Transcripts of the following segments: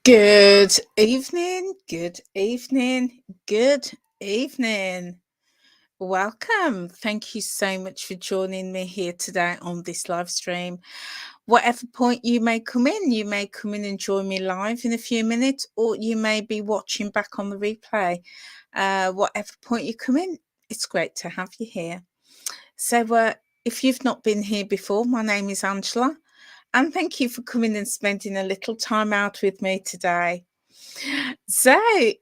Good evening, good evening, good evening. Welcome. Thank you so much for joining me here today on this live stream. Whatever point you may come in and join me live in a few minutes, or you may be watching back on the replay. Whatever point you come in, it's great to have you here. So, if you've not been here before, my name is Angela, and thank you for coming and spending a little time out with me today. So,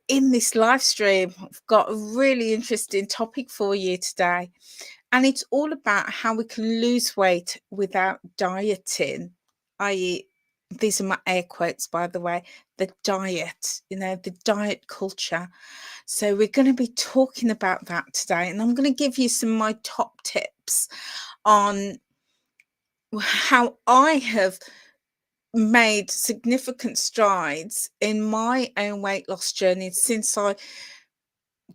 in this live stream, I've got a really interesting topic for you today, and it's all about how we can lose weight without dieting, i.e., these are my air quotes, by the way, the diet, the diet culture. So, we're going to be talking about that today, and I'm going to give you some of my top tips on how I have made significant strides in my own weight loss journey since I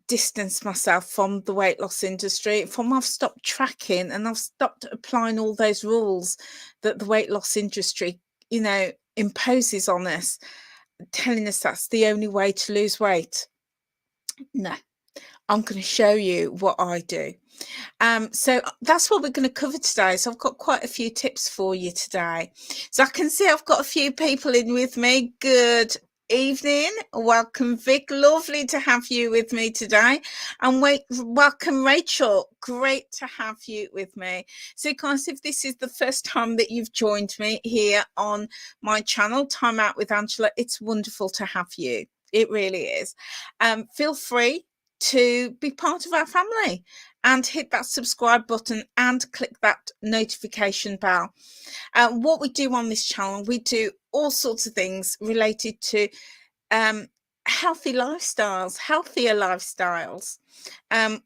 distanced myself from the weight loss industry, from I've stopped tracking and I've stopped applying all those rules that the weight loss industry, imposes on us, telling us that's the only way to lose weight. No, I'm going to show you what I do. So that's what we're going to cover today. So I've got quite a few tips for you today. So I can see I've got a few people in with me. Good evening. Welcome, Vic. Lovely to have you with me today. And welcome, Rachel. Great to have you with me. So guys, if this is the first time that you've joined me here on my channel, Time Out with Angela, it's wonderful to have you. It really is. Feel free to be part of our family and hit that subscribe button and click that notification bell. What we do on this channel, we do all sorts of things related to healthier lifestyles.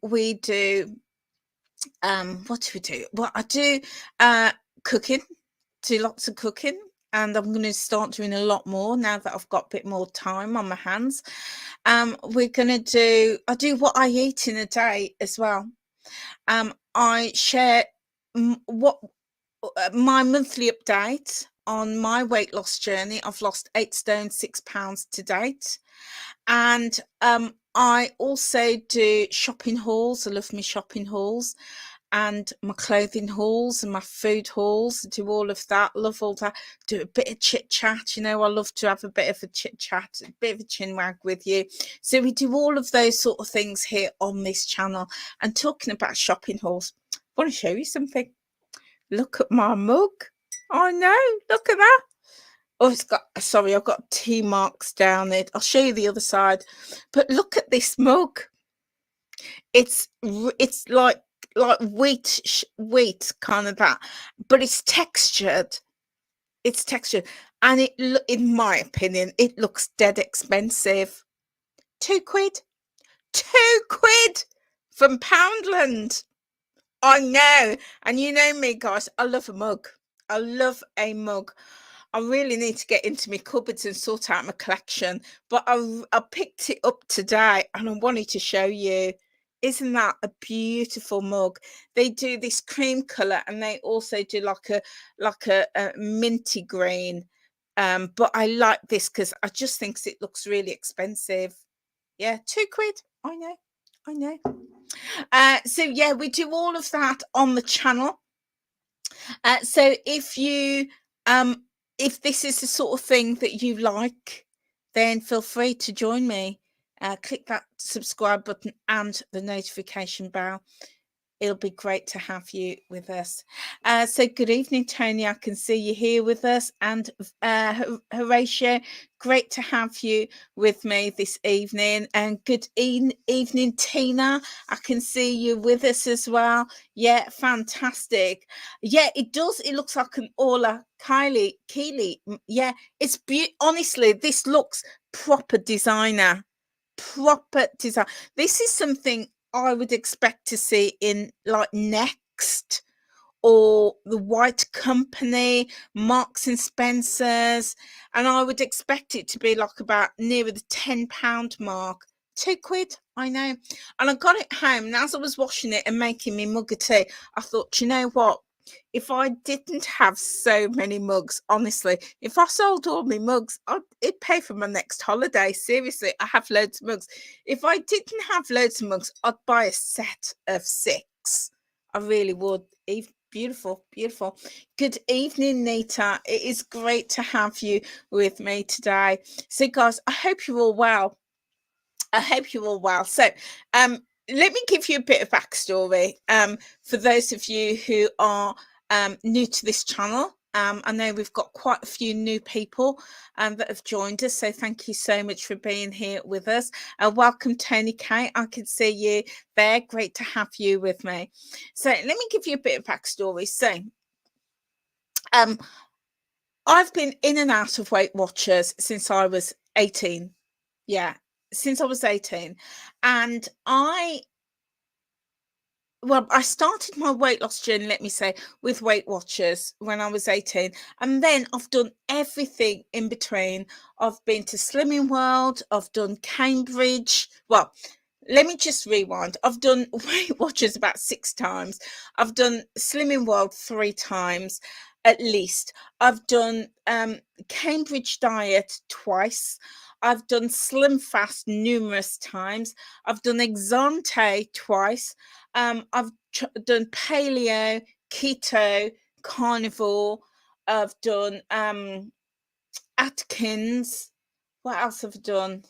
We do, what do we do? Well, I do cooking, do lots of cooking. And I'm going to start doing a lot more now that I've got a bit more time on my hands. I do what I eat in a day as well. I share what my monthly update on my weight loss journey. I've lost 8 stone, 6 pounds to date. And I also do shopping hauls. I love my shopping hauls and my clothing hauls and my food hauls. I do all of that. Love all that. Do a bit of chit chat. I love to have a bit of a chit chat, a bit of a chin wag with you. So we do all of those sort of things here on this channel. And talking about shopping hauls, I want to show you something. Look at my mug. I know. Look at that. Oh, I've got T marks down it. I'll show you the other side. But look at this mug. It's like wheat kind of that, but it's textured. And in my opinion, it looks dead expensive. £2. £2 from Poundland. I know. And you know me, guys, I love a mug. I love a mug. I really need to get into my cupboards and sort out my collection, but I picked it up today and I wanted to show you. Isn't that a beautiful mug? They do this cream color and they also do like a minty green. But I like this because I just think it looks really expensive. Yeah, £2. I know. So yeah, we do all of that on the channel. So if this is the sort of thing that you like, then feel free to join me. Click that subscribe button and the notification bell. It'll be great to have you with us. So good evening, Tony. I can see you here with us. And Horatio, great to have you with me this evening. And good evening, Tina. I can see you with us as well. Yeah, fantastic. Yeah, it does. It looks like an Orla Keely. Yeah, it's honestly, this looks proper designer. Proper design. This is something I would expect to see in like Next or the White Company, Marks and Spencer's, and I would expect it to be like about nearer the £10 mark. £2, I know. And I got it home, and as I was washing it and making me mug of tea, I thought, you know what? If I didn't have so many mugs, honestly, if I sold all my mugs, it'd pay for my next holiday. Seriously, I have loads of mugs. If I didn't have loads of mugs, I'd buy a set of 6. I really would. Beautiful, beautiful. Good evening, Nita. It is great to have you with me today. So, guys, I hope you're all well. I hope you're all well. So, let me give you a bit of backstory for those of you who are new to this channel. I know we've got quite a few new people that have joined us, so thank you so much for being here with us. Welcome, Tony K. I can see you there. Great to have you with me. So let me give you a bit of backstory. So I've been in and out of Weight Watchers since I was 18. Yeah, since I was 18. And I started my weight loss journey, let me say, with Weight Watchers when I was 18. And then I've done everything in between. I've been to Slimming World. I've done Cambridge. Well, let me just rewind. I've done Weight Watchers about 6 times. I've done Slimming World 3 times at least. I've done Cambridge Diet twice. I've done Slim Fast numerous times. I've done Exante twice. I've done paleo, keto, carnivore. I've done Atkins. What else have I done?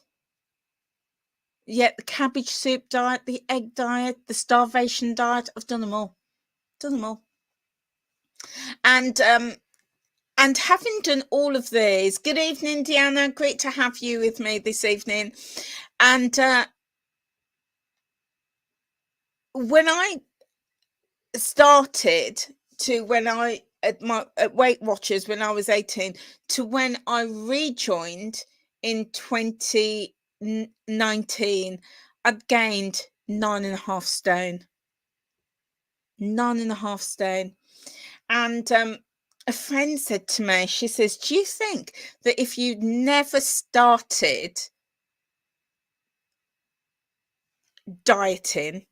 Yeah, the cabbage soup diet, the egg diet, the starvation diet. I've done them all. Done them all. And having done all of these, good evening, Deanna. Great to have you with me this evening. And when I started to at Weight Watchers when I was 18 to when I rejoined in 2019, I'd gained 9.5 stone. 9.5 stone. And a friend said to me, she says, do you think that if you'd never started dieting,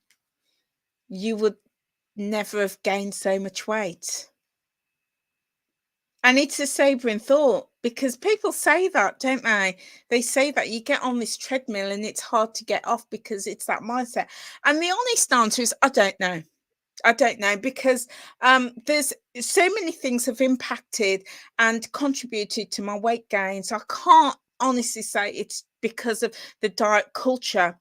you would never have gained so much weight? And it's a sobering thought, because people say that, don't they? They say that you get on this treadmill and it's hard to get off because it's that mindset. And the honest answer is, I don't know. I don't know, because there's so many things have impacted and contributed to my weight gain. So I can't honestly say it's because of the diet culture.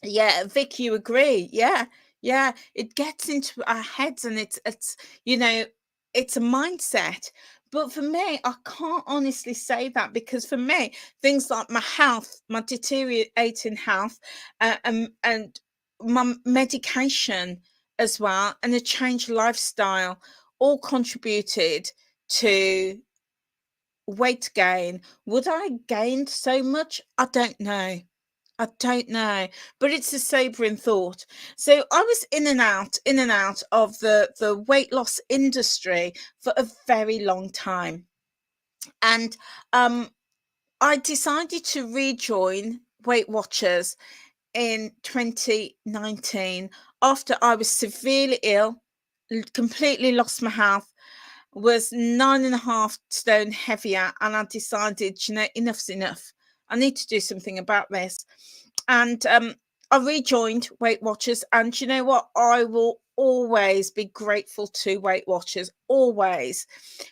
Yeah, Vic, you agree? Yeah, yeah. It gets into our heads, and it's it's a mindset. But for me, I can't honestly say that, because for me, things like my health, my deteriorating health, and my medication as well, and a changed lifestyle all contributed to weight gain. Would I gain so much? I don't know. I don't know, but it's a sobering thought. So I was in and out of the weight loss industry for a very long time. And I decided to rejoin Weight Watchers in 2019 after I was severely ill, completely lost my health, was 9.5 stone heavier, and I decided, enough's enough. I need to do something about this. And I rejoined Weight Watchers, and you know what? I will always be grateful to Weight Watchers, always,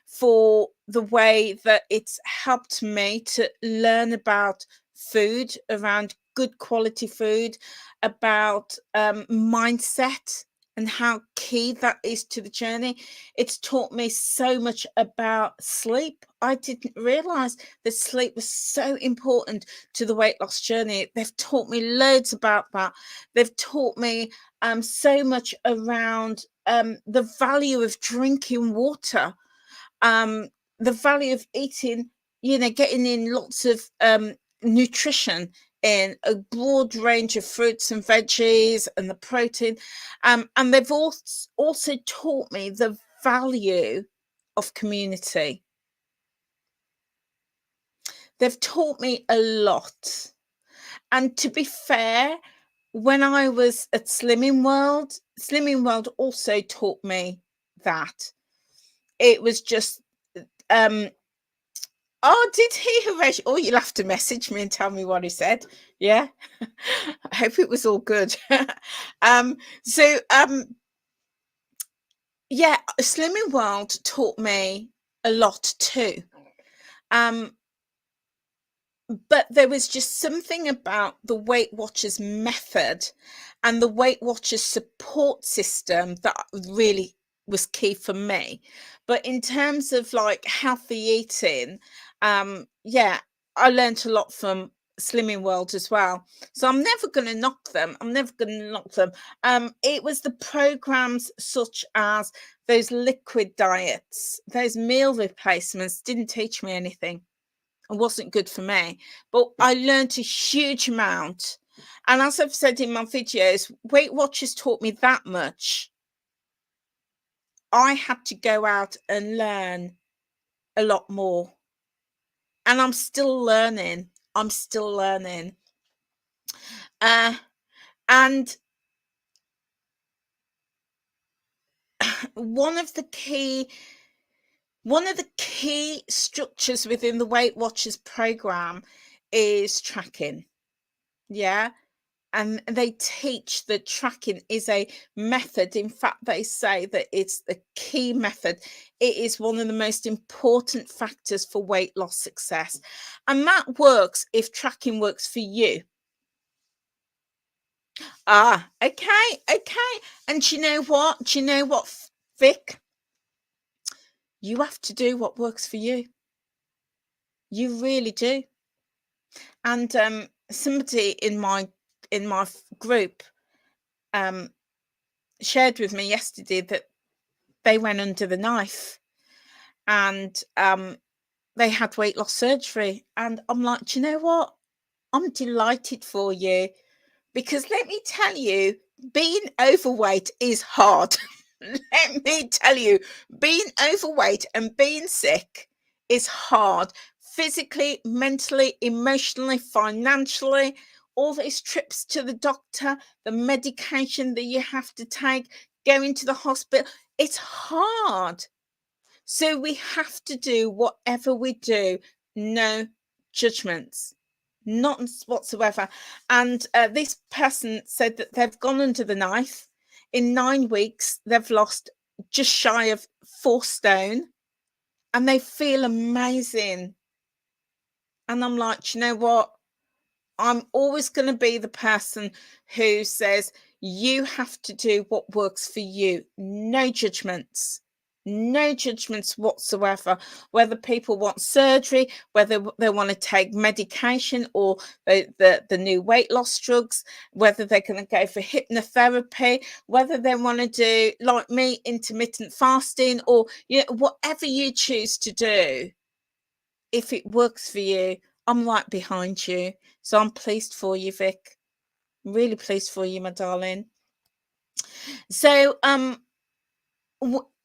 for the way that it's helped me to learn about food, around good quality food, about mindset, and how key that is to the journey. It's taught me so much about sleep. I didn't realize that sleep was so important to the weight loss journey. They've taught me loads about that. They've taught me so much around the value of drinking water, the value of eating, getting in lots of nutrition in a broad range of fruits and veggies and the protein. And they've also taught me the value of community. They've taught me a lot. And to be fair, when I was at Slimming World also taught me that. It was just, oh, did he, Haresh? Oh, you'll have to message me and tell me what he said. Yeah. I hope it was all good. So, yeah, Slimming World taught me a lot too. But there was just something about the Weight Watchers method and the Weight Watchers support system that really was key for me. But in terms of like healthy eating, yeah, I learned a lot from Slimming World as well. So I'm never going to knock them. I'm never going to knock them. It was the programs such as those liquid diets, those meal replacements didn't teach me anything. It wasn't good for me, but I learned a huge amount. And as I've said in my videos, Weight Watchers taught me that much. I had to go out and learn a lot more. And I'm still learning. I'm still learning. And one of the key structures within the Weight Watchers program is tracking. Yeah. And they teach that tracking is a method. In fact, they say that it's a key method. It is one of the most important factors for weight loss success. And that works if tracking works for you. Okay. And do you know what? Vic? You have to do what works for you. You really do. And somebody in my group shared with me yesterday that they went under the knife and they had weight loss surgery. And I'm like, do you know what? I'm delighted for you, because let me tell you, being overweight is hard. Let me tell you, being overweight and being sick is hard. Physically, mentally, emotionally, financially, all these trips to the doctor, the medication that you have to take, going to the hospital, it's hard. So we have to do whatever we do, no judgments, not whatsoever. And this person said that they've gone under the knife. In 9 weeks, they've lost just shy of 4 stone and they feel amazing. And I'm like, do you know what? I'm always going to be the person who says, you have to do what works for you. No judgments. No judgments whatsoever. Whether people want surgery, whether they want to take medication or the new weight loss drugs, whether they're going to go for hypnotherapy, whether they want to do, like me, intermittent fasting, or whatever you choose to do. If it works for you, I'm right behind you. So I'm pleased for you, Vic. I'm really pleased for you, my darling. So,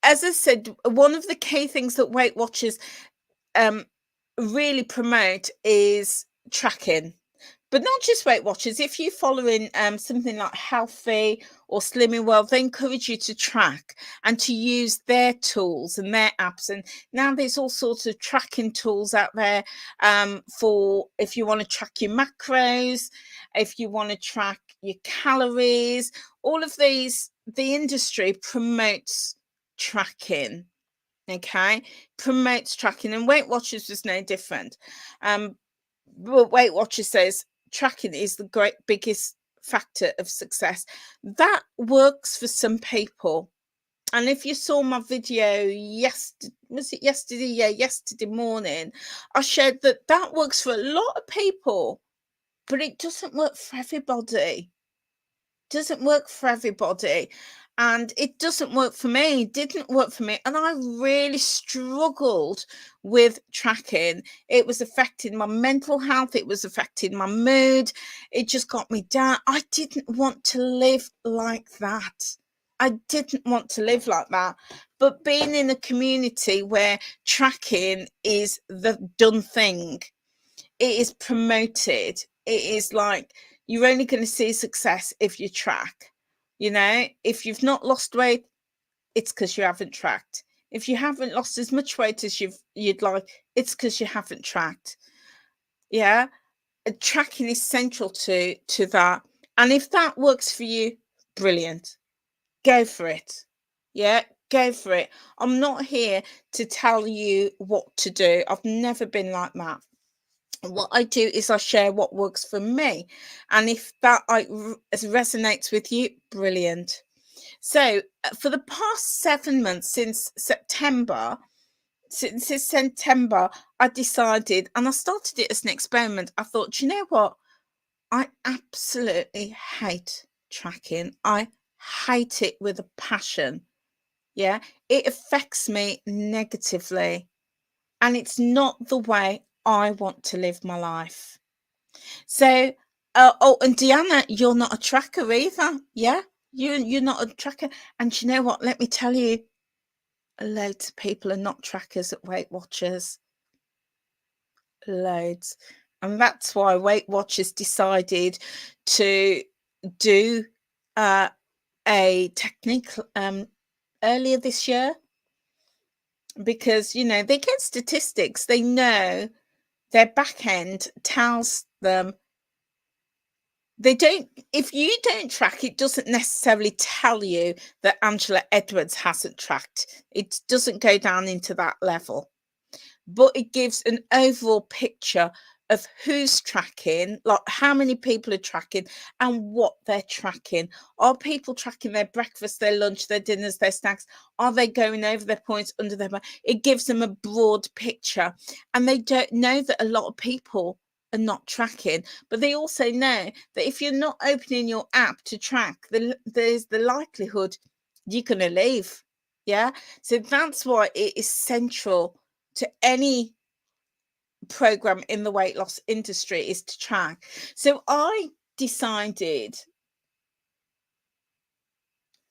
as I said, one of the key things that Weight Watchers really promote is tracking. But not just Weight Watchers. If you're following something like Healthy or Slimming World, they encourage you to track and to use their tools and their apps. And now there's all sorts of tracking tools out there for if you want to track your macros, if you want to track your calories, all of these, the industry promotes tracking. Okay, promotes tracking, and Weight Watchers was no different. But Weight Watchers says tracking is the biggest factor of success. That works for some people. And if you saw my video yesterday? Yeah, yesterday morning, I shared that works for a lot of people, but it doesn't work for everybody. Doesn't work for everybody. And it doesn't work for me. It didn't work for me. And I really struggled with tracking. It was affecting my mental health. It was affecting my mood. It just got me down. I didn't want to live like that. I didn't want to live like that. But being in a community where tracking is the done thing, it is promoted. It is like, you're only going to see success if you track. If you've not lost weight, it's because you haven't tracked. If you haven't lost as much weight as you'd like, it's because you haven't tracked. Yeah, tracking is central to that. And if that works for you, brilliant. Go for it. Yeah, go for it. I'm not here to tell you what to do. I've never been like that. What I do is I share what works for me. And if that resonates with you, brilliant. So for the past 7 months, since September, I decided, and I started it as an experiment. I thought, "Do you know what? I absolutely hate tracking. I hate it with a passion. Yeah, it affects me negatively, and it's not the way I want to live my life." So, oh, and Deanna, you're not a tracker either. Yeah, you're not a tracker. And you know what? Let me tell you, loads of people are not trackers at Weight Watchers. Loads. And that's why Weight Watchers decided to do a technique earlier this year, because they get statistics. They know their back end tells them if you don't track, it doesn't necessarily tell you that Angela Edwards hasn't tracked. It doesn't go down into that level, but it gives an overall picture of who's tracking, like how many people are tracking and what they're tracking. Are people tracking their breakfast, their lunch, their dinners, their snacks? Are they going over their points, under their? It gives them a broad picture, and they don't know that a lot of people are not tracking, but they also know that if you're not opening your app to track, there's the likelihood you're going to leave. Yeah, so that's why it is central to any program in the weight loss industry, is to track. So I decided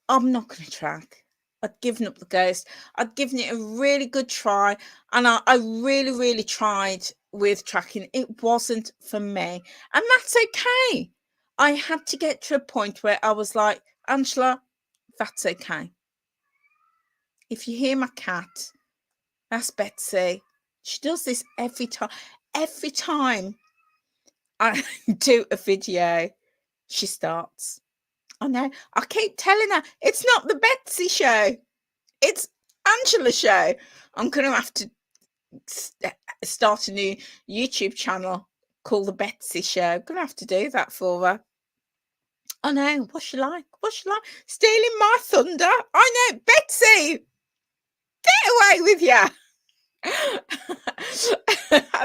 I'm not going to track. I'd given up the ghost. I'd given it a really good try, and I really, really tried with tracking. It wasn't for me, and that's okay. I had to get to a point where I was like, Angela, that's okay. If you hear my cat, that's Betsy. She does this every time. Every time I do a video, she starts. I know. I keep telling her it's not the Betsy show. It's Angela's show. I'm going to have to start a new YouTube channel called the Betsy Show. I'm going to have to do that for her. I know. What's she like? What's she like? Stealing my thunder? I know. Betsy, get away with you. I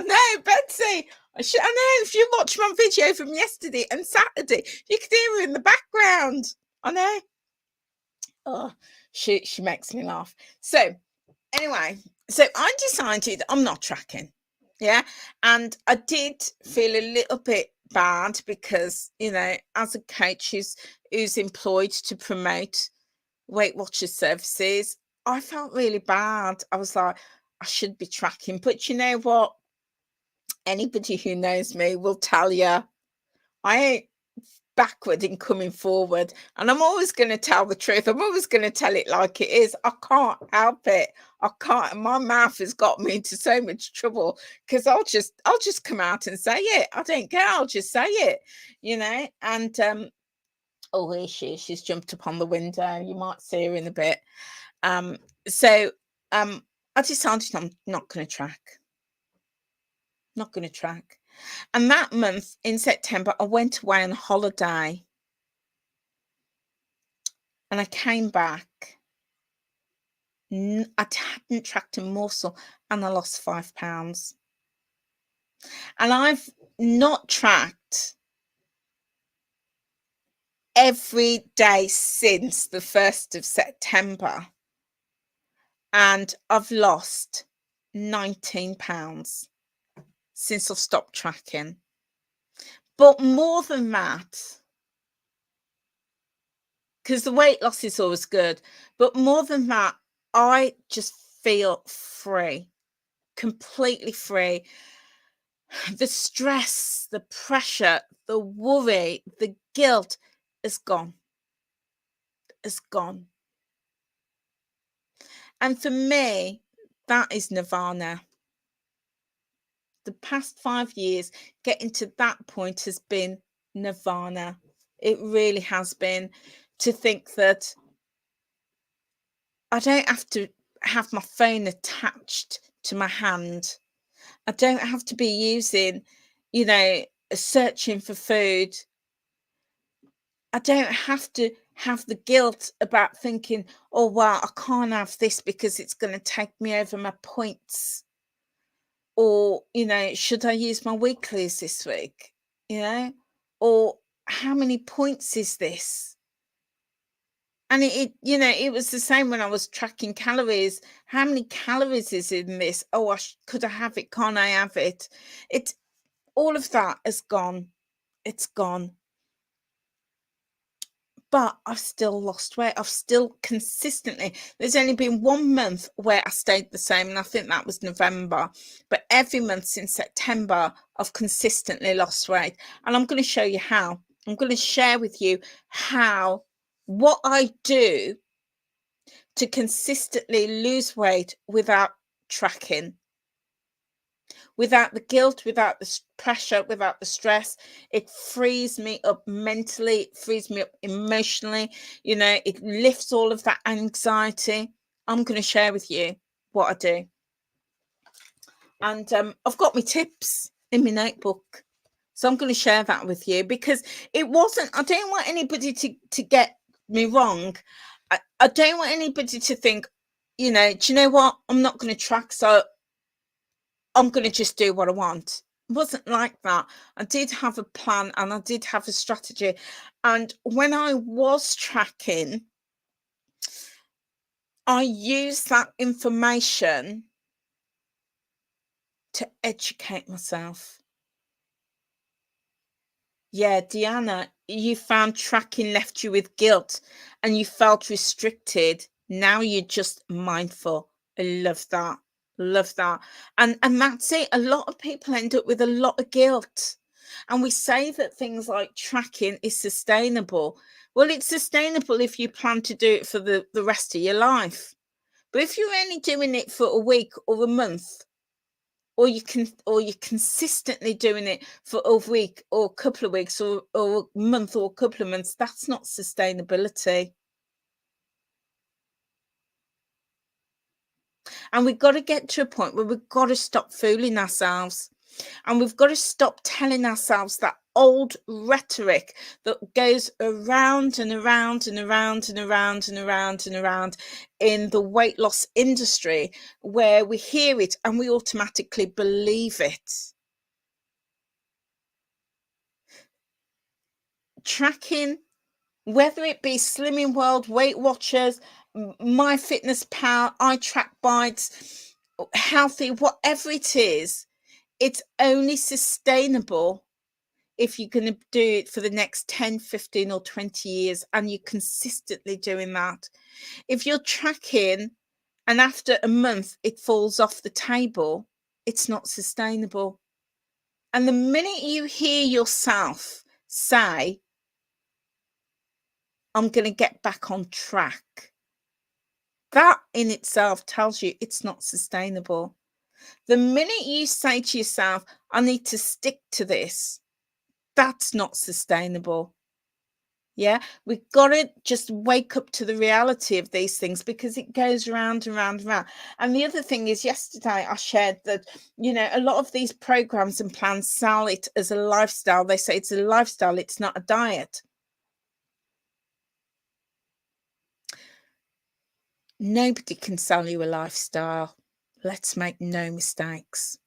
know, Betsy. I know. If you watch my video from yesterday and Saturday, you can hear her in the background. I know. Oh, she makes me laugh. So anyway, so I decided I'm not tracking. Yeah. And I did feel a little bit bad because, as a coach who's employed to promote Weight Watchers services, I felt really bad. I was like, I should be tracking. But you know what? Anybody who knows me will tell you I ain't backward in coming forward, and I'm always going to tell the truth. I'm always going to tell it like it is. I can't help it. I can't. My mouth has got me into so much trouble because I'll just come out and say it. I don't care. I'll just say it, and oh, here she is. She's jumped up on the window. You might see her in a bit. So I decided I'm not going to track. Not going to track. And that month in September, I went away on holiday. And I came back. I hadn't tracked a morsel, and I lost 5 pounds. And I've not tracked every day since the 1st of September. And I've lost 19 pounds since I've stopped tracking. But more than that, because the weight loss is always good, but more than that, I just feel free, completely free. The stress, the pressure, the worry, the guilt is gone. It's gone. And for me, that is nirvana. The past 5 years, getting to that point has been nirvana. It really has been, to think that I don't have to have my phone attached to my hand. I don't have to be using, you know, searching for food. I don't have to have the guilt about thinking, oh, well, I can't have this because it's going to take me over my points. Or, you know, should I use my weeklies this week? You know, or how many points is this? And you know, it was the same when I was tracking calories. How many calories is in this? Oh, could I have it? Can't I have it? It's all of that has gone. It's gone. But I've still lost weight. I've still consistently, there's only been 1 month where I stayed the same, and I think that was November. But every month since September, I've consistently lost weight. And I'm going to show you how. I'm going to share with you what I do to consistently lose weight without tracking, without the guilt, without the pressure, without the stress. It frees me up mentally, it frees me up emotionally, you know, it lifts all of that anxiety. I'm going to share with you what I do. And I've got my tips in my notebook. So I'm going to share that with you, because it wasn't, I don't want anybody to get me wrong. I don't want anybody to think, you know, do you know what? I'm not going to track, so I'm going to just do what I want. It wasn't like that. I did have a plan and I did have a strategy. And when I was tracking, I used that information to educate myself. Yeah, Deanna, you found tracking left you with guilt and you felt restricted. Now you're just mindful. I love that. Love that. And that's it. A lot of people end up with a lot of guilt. And we say that things like tracking is sustainable. Well, it's sustainable if you plan to do it for the rest of your life. But if you're only doing it for a week or a month, or you're consistently doing it for a week or a couple of weeks or a month or a couple of months, that's not sustainability. And we've got to get to a point where we've got to stop fooling ourselves, and we've got to stop telling ourselves that old rhetoric that goes around and around and around and around and around and around in the weight loss industry, where we hear it and we automatically believe it. Tracking, whether it be Slimming World, Weight Watchers, MyFitnessPal, iTrackBites, Healthy, whatever it is, it's only sustainable if you're going to do it for the next 10, 15 or 20 years and you're consistently doing that. If you're tracking and after a month it falls off the table, it's not sustainable. And the minute you hear yourself say, I'm going to get back on track, that in itself tells you it's not sustainable. The minute you say to yourself, I need to stick to this, that's not sustainable. Yeah, we've got to just wake up to the reality of these things, because it goes round and round and round. And the other thing is, yesterday I shared that, you know, a lot of these programs and plans sell it as a lifestyle. They say it's a lifestyle, it's not a diet. Nobody can sell you a lifestyle. Let's make no mistakes.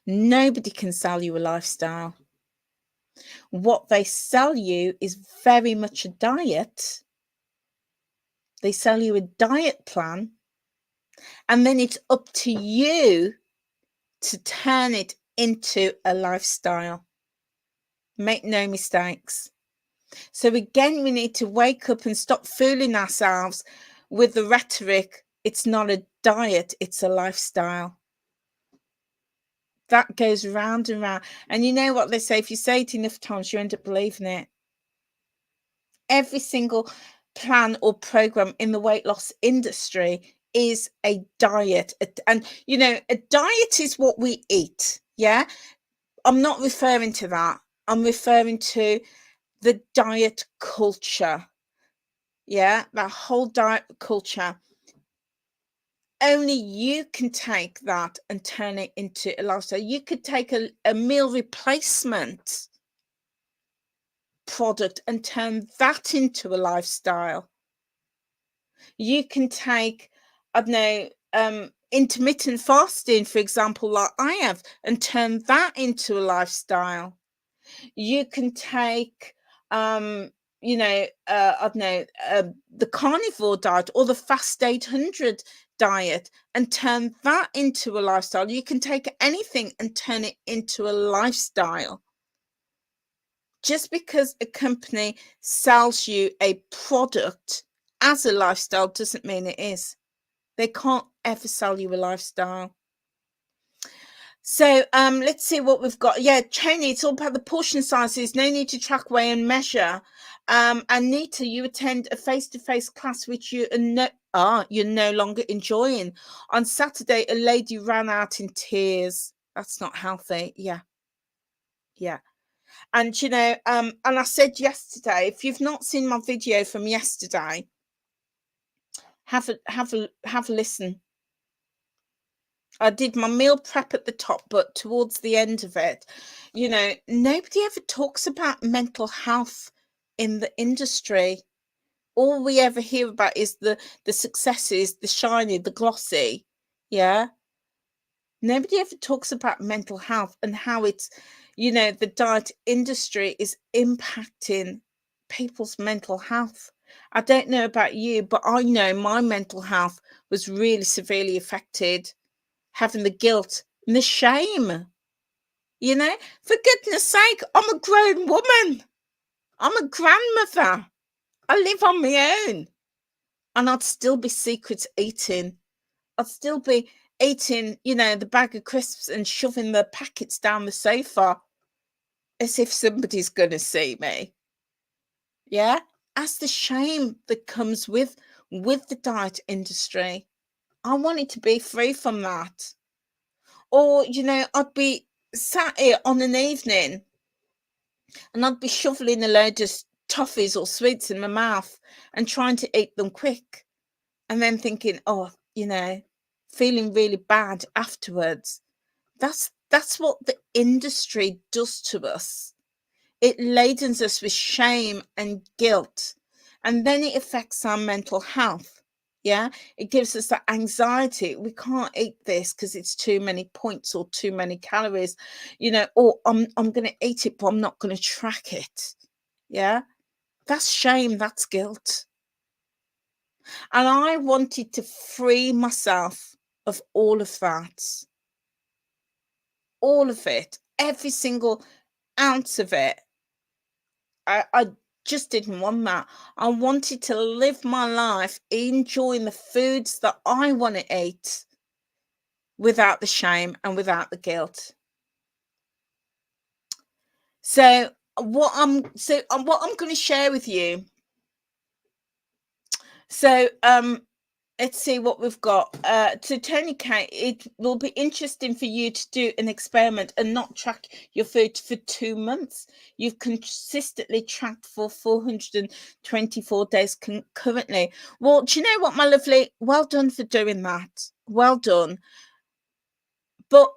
Nobody can sell you a lifestyle. What they sell you is very much a diet. They sell you a diet plan, and then it's up to you to turn it into a lifestyle. Make no mistakes. So again, we need to wake up and stop fooling ourselves with the rhetoric. It's not a diet, it's a lifestyle. That goes round and round. And you know what they say, if you say it enough times, you end up believing it. Every single plan or program in the weight loss industry is a diet. And, you know, a diet is what we eat. Yeah. I'm not referring to that. I'm referring to the diet culture. Yeah. That whole diet culture. Only you can take that and turn it into a lifestyle. You could take a meal replacement product and turn that into a lifestyle. You can take, I don't know, intermittent fasting, for example, like I have, and turn that into a lifestyle. You can take, you know, I don't know, the carnivore diet or the fast 800 diet and turn that into a lifestyle. You can take anything and turn it into a lifestyle. Just because a company sells you a product as a lifestyle doesn't mean it is. They can't ever sell you a lifestyle. So let's see what we've got. Yeah, Tony, it's all about the portion sizes. No need to track, weigh, and measure. Anita, you attend a face-to-face class which you're no longer enjoying. On Saturday, a lady ran out in tears. That's not healthy. Yeah. And you know, and I said yesterday, if you've not seen my video from yesterday, have a listen. I did my meal prep at the top, but towards the end of it, you know, nobody ever talks about mental health in the industry. All we ever hear about is the successes, the shiny, the glossy. Yeah. Nobody ever talks about mental health and how it's, you know, the diet industry is impacting people's mental health. I don't know about you, but I know my mental health was really severely affected, having the guilt and the shame. You know, for goodness sake, I'm a grown woman. I'm a grandmother. I live on my own. And I'd still be secret eating. I'd still be eating, you know, the bag of crisps and shoving the packets down the sofa as if somebody's going to see me. Yeah. That's the shame that comes with the diet industry. I wanted to be free from that. Or, you know, I'd be sat here on an evening and I'd be shoveling a load of toffees or sweets in my mouth and trying to eat them quick. And then thinking, oh, you know, feeling really bad afterwards. That's what the industry does to us. It ladens us with shame and guilt. And then it affects our mental health. Yeah, it gives us that anxiety. We can't eat this because it's too many points or too many calories, you know, or I'm going to eat it, but I'm not going to track it. Yeah, that's shame, that's guilt. And I wanted to free myself of all of that. All of it, every single ounce of it. I just didn't want that. I wanted to live my life enjoying the foods that I want to eat without the shame and without the guilt. So what I'm going to share with you. So let's see what we've got. So Tony K, it will be interesting for you to do an experiment and not track your food for 2 months. You've consistently tracked for 424 days currently. Well, do you know what, my lovely? Well done for doing that. Well done. But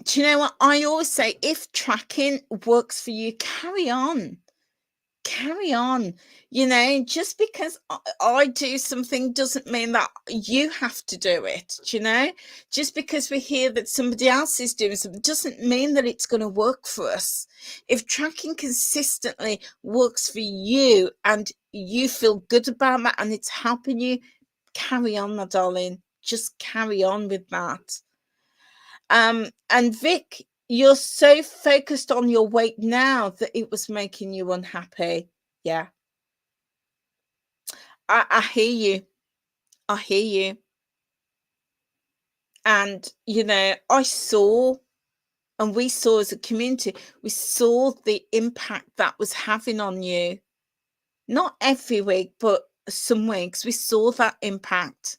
do you know what? I always say, if tracking works for you, carry on. Carry on. You know, just because I do something doesn't mean that you have to do it. Do you know, just because we hear that somebody else is doing something doesn't mean that it's going to work for us. If tracking consistently works for you and you feel good about that and it's helping you, carry on, my darling. Just carry on with that. And Vic, you're so focused on your weight now that it was making you unhappy. Yeah. I hear you. I hear you. And, you know, I saw, and we saw as a community, we saw the impact that was having on you. Not every week, but some weeks we saw that impact,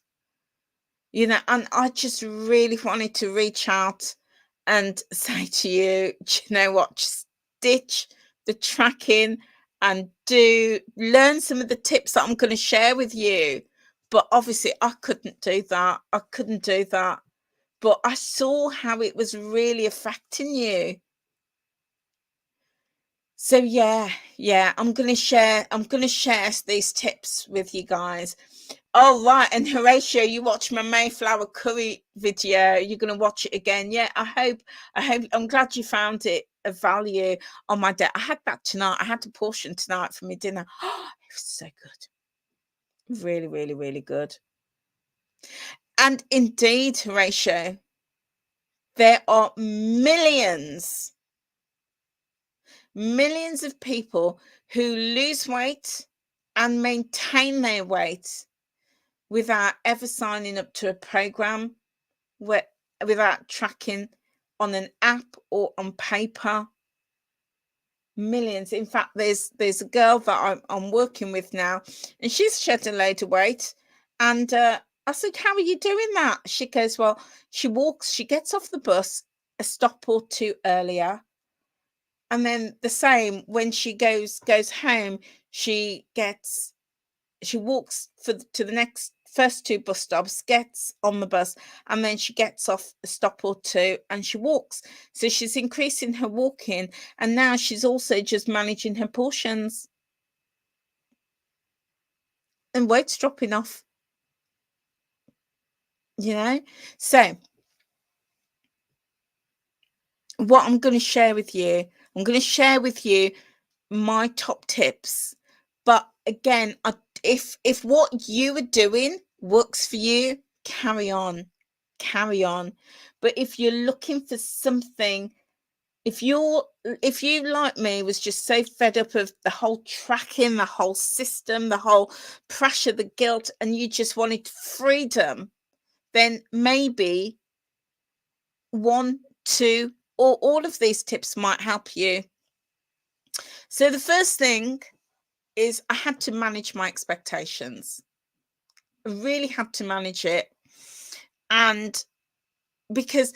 and I just really wanted to reach out and say to you, do you know what? Just ditch the tracking and do learn some of the tips that I'm going to share with you. But obviously, I couldn't do that. I couldn't do that. But I saw how it was really affecting you. So yeah, I'm gonna share these tips with you guys. Oh right, and Horatio, you watched my Mayflower curry video. You're gonna watch it again. Yeah, I hope I'm glad you found it of value on my day. I had that tonight. I had a portion tonight for my dinner. Oh, it was so good. Really, really, really good. And indeed, Horatio, there are millions of people who lose weight and maintain their weight without ever signing up to a program, where, without tracking on an app or on paper. Millions. In fact, there's a girl that I'm working with now, and she's shed a load of weight. And I said, "How are you doing that?" She goes, "Well, she walks. She gets off the bus a stop or two earlier, and then the same when she goes home. She walks to the next first two bus stops, gets on the bus, and then she gets off a stop or two and she walks. So she's increasing her walking, and now she's also just managing her portions, and weight's dropping off, you know? So, what I'm going to share with you, I'm going to share with you my top tips. But again, if what you are doing works for you, carry on, carry on. But if you're looking for something, if you like me was just so fed up of the whole tracking, the whole system, the whole pressure, the guilt, and you just wanted freedom, then maybe one, two, or all of these tips might help you. So the first thing is I had to manage my expectations. I really had to manage it. And because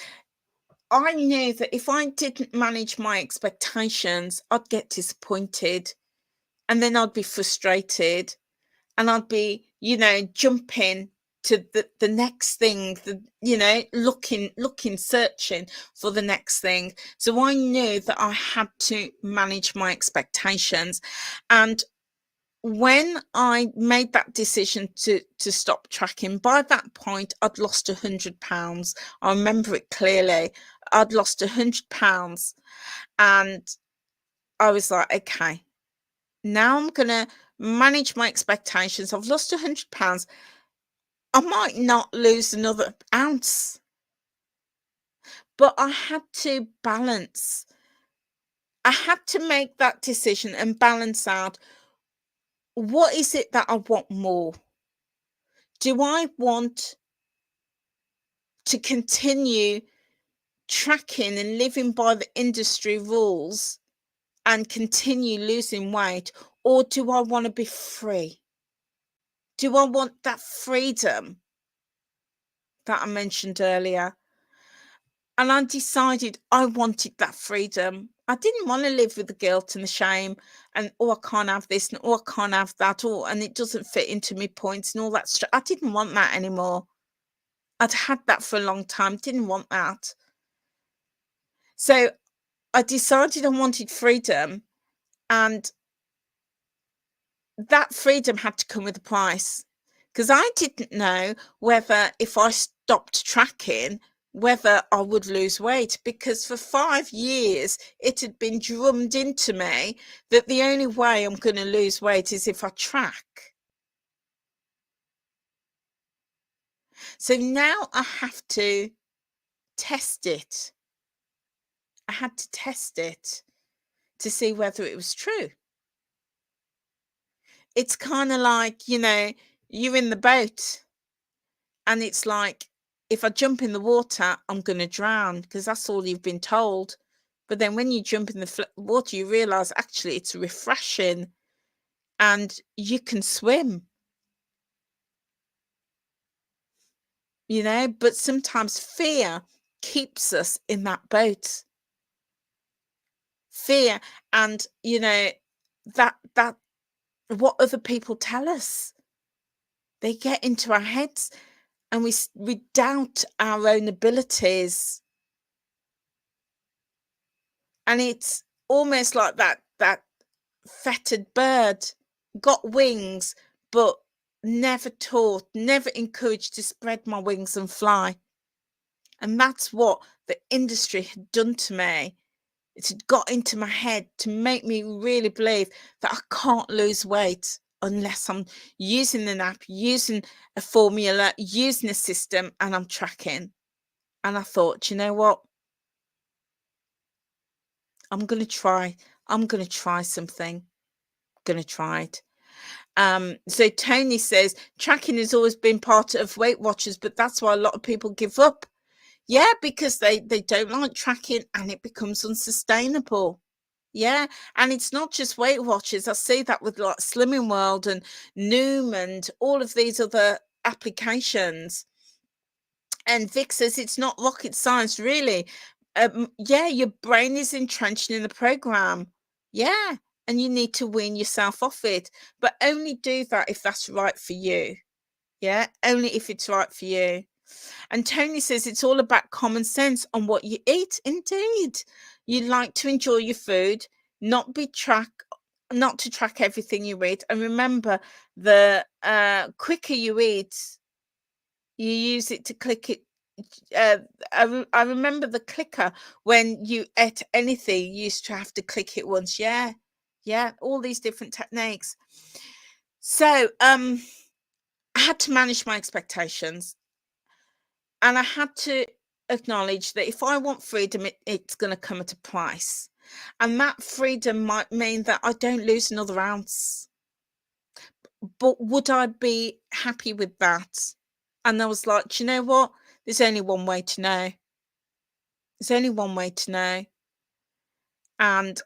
I knew that if I didn't manage my expectations, I'd get disappointed, and then I'd be frustrated, and I'd be, jumping to the next thing, looking, searching for the next thing. So I knew that I had to manage my expectations. And when I made that decision to stop tracking, by that point I'd lost £100. I remember it clearly. I'd lost £100, and I was like, okay, now I'm gonna manage my expectations. I've lost £100. I might not lose another ounce, but I had to balance. I had to make that decision and balance out, what is it that I want more? Do I want to continue tracking and living by the industry rules and continue losing weight, or do I want to be free? Do I want that freedom that I mentioned earlier? And I decided I wanted that freedom. I didn't want to live with the guilt and the shame and, oh, I can't have this, and oh, I can't have that, or and it doesn't fit into me points and all that stuff. I didn't want that anymore. I'd had that for a long time, didn't want that. So I decided I wanted freedom, and that freedom had to come with a price, because I didn't know whether, if I stopped tracking, whether I would lose weight, because for 5 years it had been drummed into me that the only way I'm going to lose weight is if I track. So now I have to test it. I had to test it to see whether it was true. It's kind of like, you're in the boat, and it's like, if I jump in the water, I'm going to drown, because that's all you've been told. But then when you jump in the water, you realize actually it's refreshing, and you can swim, but sometimes fear keeps us in that boat. Fear and, that what other people tell us. They get into our heads and we doubt our own abilities. And it's almost like that fettered bird, got wings, but never taught, never encouraged to spread my wings and fly. And that's what the industry had done to me. It had got into my head to make me really believe that I can't lose weight unless I'm using an app, using a formula, using a system, and I'm tracking. And I thought, you know what? I'm going to try. I'm going to try something. Going to try it. So Tony says tracking has always been part of Weight Watchers, but that's why a lot of people give up. Yeah, because they don't like tracking and it becomes unsustainable. Yeah, and it's not just Weight Watchers. I see that with like Slimming World and Noom and all of these other applications. And Vic says it's not rocket science, really. Yeah, your brain is entrenched in the program. Yeah, and you need to wean yourself off it, but only do that if that's right for you. Yeah, only if it's right for you. And Tony says it's all about common sense on what you eat. Indeed, you like to enjoy your food, not to track everything you eat. And remember, the quicker you eat, you use it to click it. I remember the clicker when you ate anything, you used to have to click it once. Yeah, all these different techniques. So I had to manage my expectations, and I had to acknowledge that if I want freedom, it's going to come at a price, and that freedom might mean that I don't lose another ounce. But would I be happy with that? And I was like, do you know what? There's only one way to know. There's only one way to know. And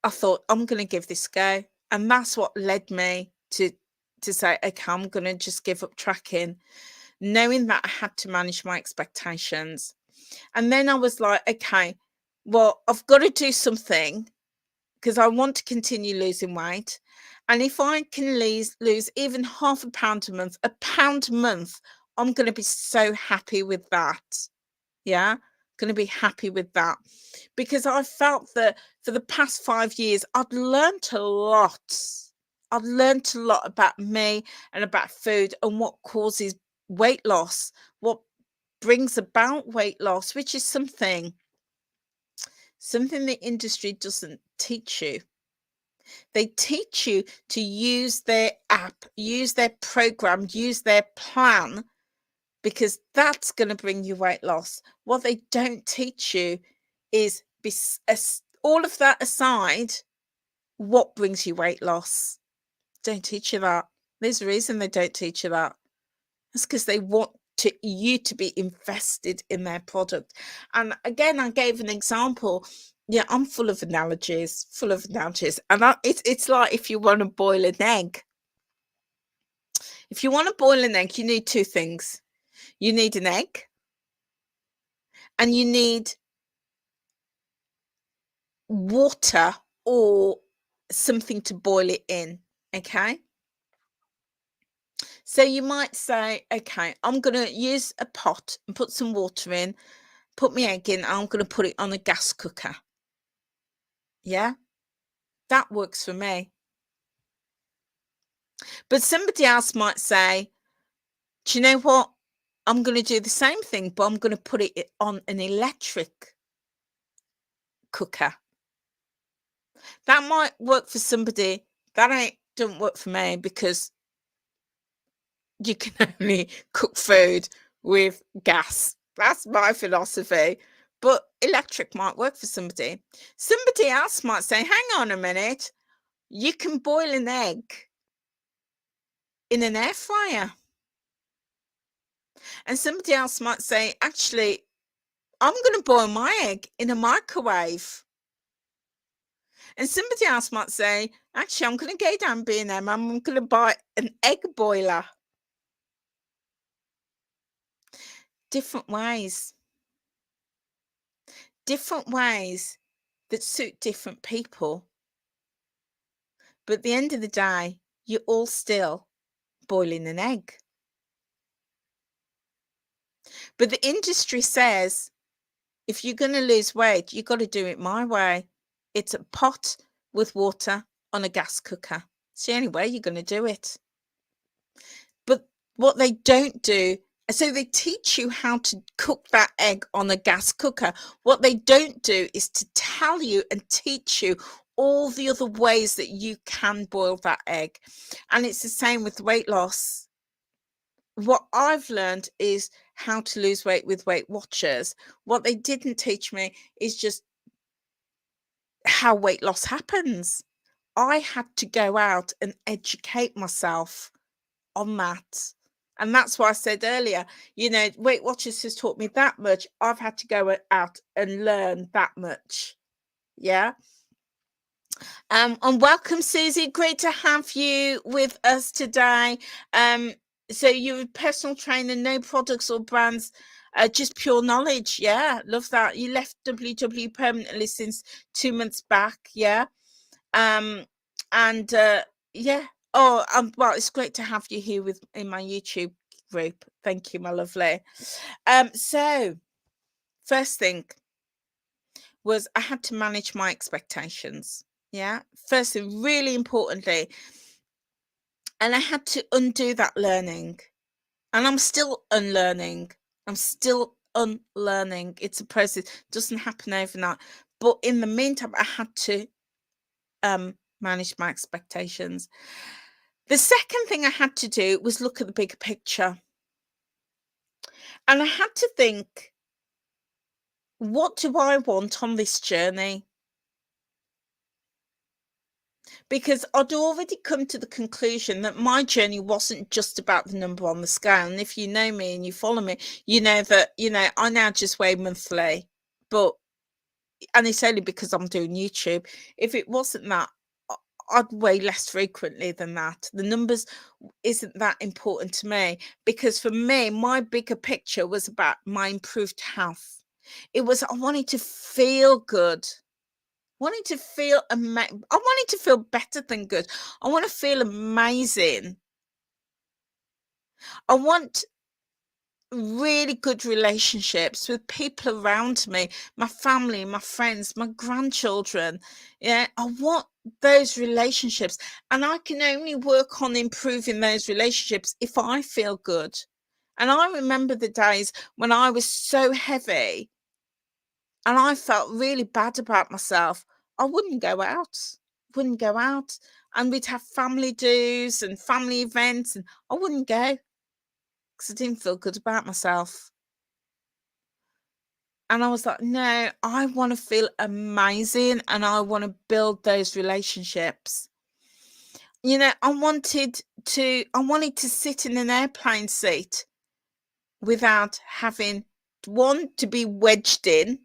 I thought, I'm going to give this a go. And that's what led me to say, okay, I'm going to just give up tracking, knowing that I had to manage my expectations. And then I was like, okay, well, I've got to do something because I want to continue losing weight. And if I can lose even half a pound a month, I'm going to be so happy with that. Yeah, going to be happy with that, because I felt that for the past 5 years, I'd learned a lot. I've learned a lot about me and about food and what causes weight loss, what brings about weight loss, which is something the industry doesn't teach you. They teach you to use their app, use their program, use their plan, because that's going to bring you weight loss. What they don't teach you is, all of that aside, what brings you weight loss. Don't teach you that. There's a reason they don't teach you that. That's because they want you to be invested in their product. And again, I gave an example. Yeah, I'm full of analogies. And it's like if you want to boil an egg. If you want to boil an egg, you need two things. You need an egg, and you need water or something to boil it in. Okay. So you might say, okay, I'm going to use a pot and put some water in, put my egg in, and I'm going to put it on a gas cooker. Yeah, that works for me. But somebody else might say, do you know what? I'm going to do the same thing, but I'm going to put it on an electric cooker. That might work for somebody. That don't work for me, because you can only cook food with gas. That's my philosophy. But electric might work for somebody. Somebody else might say, hang on a minute, you can boil an egg in an air fryer. And somebody else might say, actually, I'm going to boil my egg in a microwave. And somebody else might say, Actually, I'm going to go down B&M. I'm going to buy an egg boiler. Different ways. Different ways that suit different people. But at the end of the day, you're all still boiling an egg. But the industry says, if you're going to lose weight, you've got to do it my way. It's a pot with water on a gas cooker. It's the only way you're going to do it. But what they don't do, so they teach you how to cook that egg on a gas cooker. What they don't do is to tell you and teach you all the other ways that you can boil that egg. And it's the same with weight loss. What I've learned is how to lose weight with Weight Watchers. What they didn't teach me is just how weight loss happens. I had to go out and educate myself on that. And that's why I said earlier, you know, Weight Watchers has taught me that much. I've had to go out and learn that much. Yeah. And welcome, Susie. Great to have you with us today. So you're a personal trainer, no products or brands, just pure knowledge. Yeah, love that. You left WW permanently since 2 months back. Yeah. And yeah. Oh, well, it's great to have you here in my YouTube group. Thank you, my lovely. So first thing was I had to manage my expectations. Yeah. First thing, really importantly, and I had to undo that learning. And I'm still unlearning. I'm still unlearning. It's a process. It doesn't happen overnight. But in the meantime, I had to manage my expectations. The second thing I had to do was look at the bigger picture. And I had to think, what do I want on this journey? Because I'd already come to the conclusion that my journey wasn't just about the number on the scale. And if you know me and you follow me, you know that, you know, I now just weigh monthly, and it's only because I'm doing YouTube. If it wasn't that, I'd weigh less frequently than that. The numbers isn't that important to me, because for me, my bigger picture was about my improved health. It was, I wanted to feel good. Wanting to feel I wanted to feel better than good. I want to feel amazing. I want really good relationships with people around me, my family, my friends, my grandchildren. Yeah, I want those relationships, and I can only work on improving those relationships if I feel good. And I remember the days when I was so heavy and I felt really bad about myself. I wouldn't go out, and we'd have family do's and family events, and I wouldn't go because I didn't feel good about myself. And I was like, no, I want to feel amazing, and I want to build those relationships. You know, I wanted to sit in an airplane seat without having, one, to be wedged in,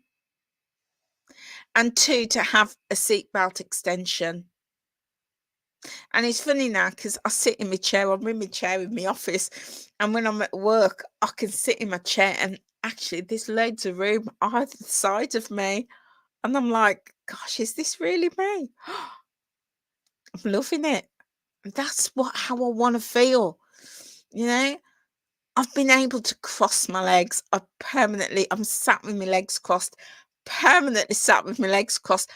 and two, to have a seatbelt extension. And it's funny now because I sit in my chair. I'm in my chair in my office, and when I'm at work, I can sit in my chair, and actually, there's loads of room either side of me, and I'm like, "Gosh, is this really me?" I'm loving it. That's how I want to feel. You know, I've been able to cross my legs. I'm sat with my legs crossed, permanently sat with my legs crossed.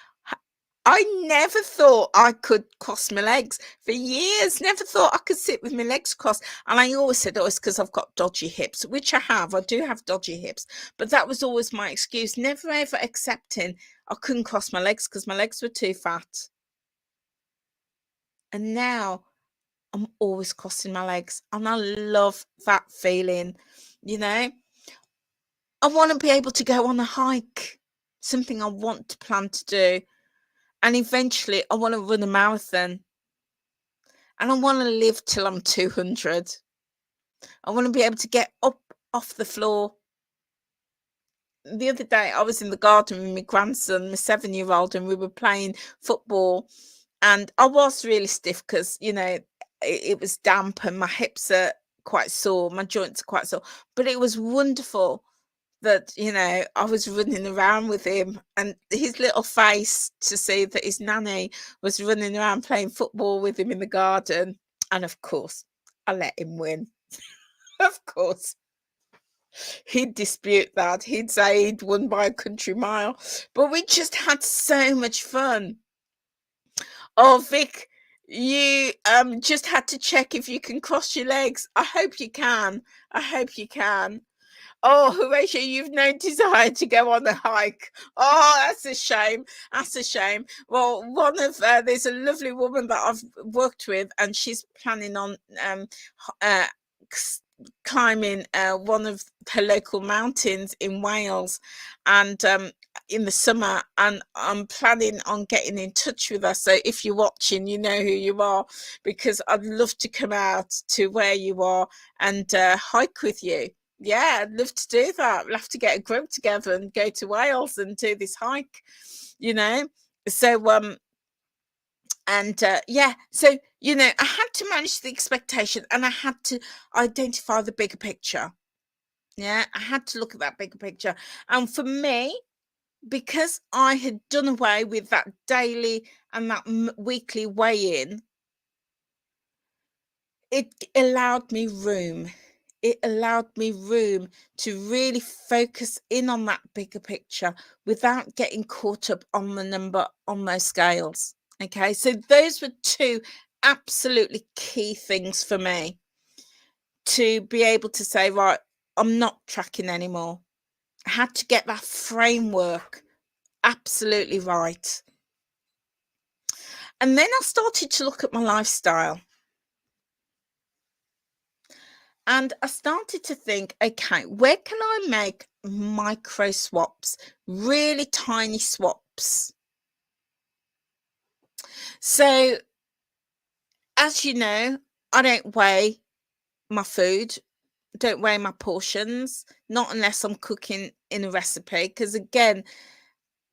I never thought I could cross my legs for years. Never thought I could sit with my legs crossed. And I always said, oh, it's because I've got dodgy hips, which I have. I do have dodgy hips. But that was always my excuse. Never ever accepting I couldn't cross my legs because my legs were too fat. And now I'm always crossing my legs. And I love that feeling. You know, I want to be able to go on a hike, something I want to plan to do. And eventually I want to run a marathon. And I want to live till I'm 200. I want to be able to get up off the floor. The other day, I was in the garden with my grandson, my 7-year-old, and we were playing football. And I was really stiff because, it was damp and my hips are quite sore, my joints are quite sore. But it was wonderful that, I was running around with him and his little face to see that his nanny was running around playing football with him in the garden. And of course, I let him win. Of course, he'd dispute that. He'd say he'd won by a country mile. But we just had so much fun. Oh, Vic, you just had to check if you can cross your legs. I hope you can. I hope you can. Oh, Horatio, you've no desire to go on a hike. Oh, that's a shame. That's a shame. Well, there's a lovely woman that I've worked with, and she's planning on uh, climbing one of her local mountains in Wales, and in the summer, and I'm planning on getting in touch with her. So if you're watching, you know who you are, because I'd love to come out to where you are and hike with you. Yeah, I'd love to do that. We'll have to get a group together and go to Wales and do this hike, you know. So and yeah, so I had to manage the expectation and I had to identify the bigger picture. Yeah, I had to look at that bigger picture. And for me, because I had done away with that daily and that weekly weigh-in, it allowed me room. It allowed me room to really focus in on that bigger picture without getting caught up on the number on those scales. Okay, so those were two absolutely key things for me to be able to say, right, I'm not tracking anymore. I had to get that framework absolutely right. And then I started to look at my lifestyle. And I started to think, okay, where can I make micro swaps, really tiny swaps? So, as you know, I don't weigh my food, don't weigh my portions, not unless I'm cooking in a recipe. Because again,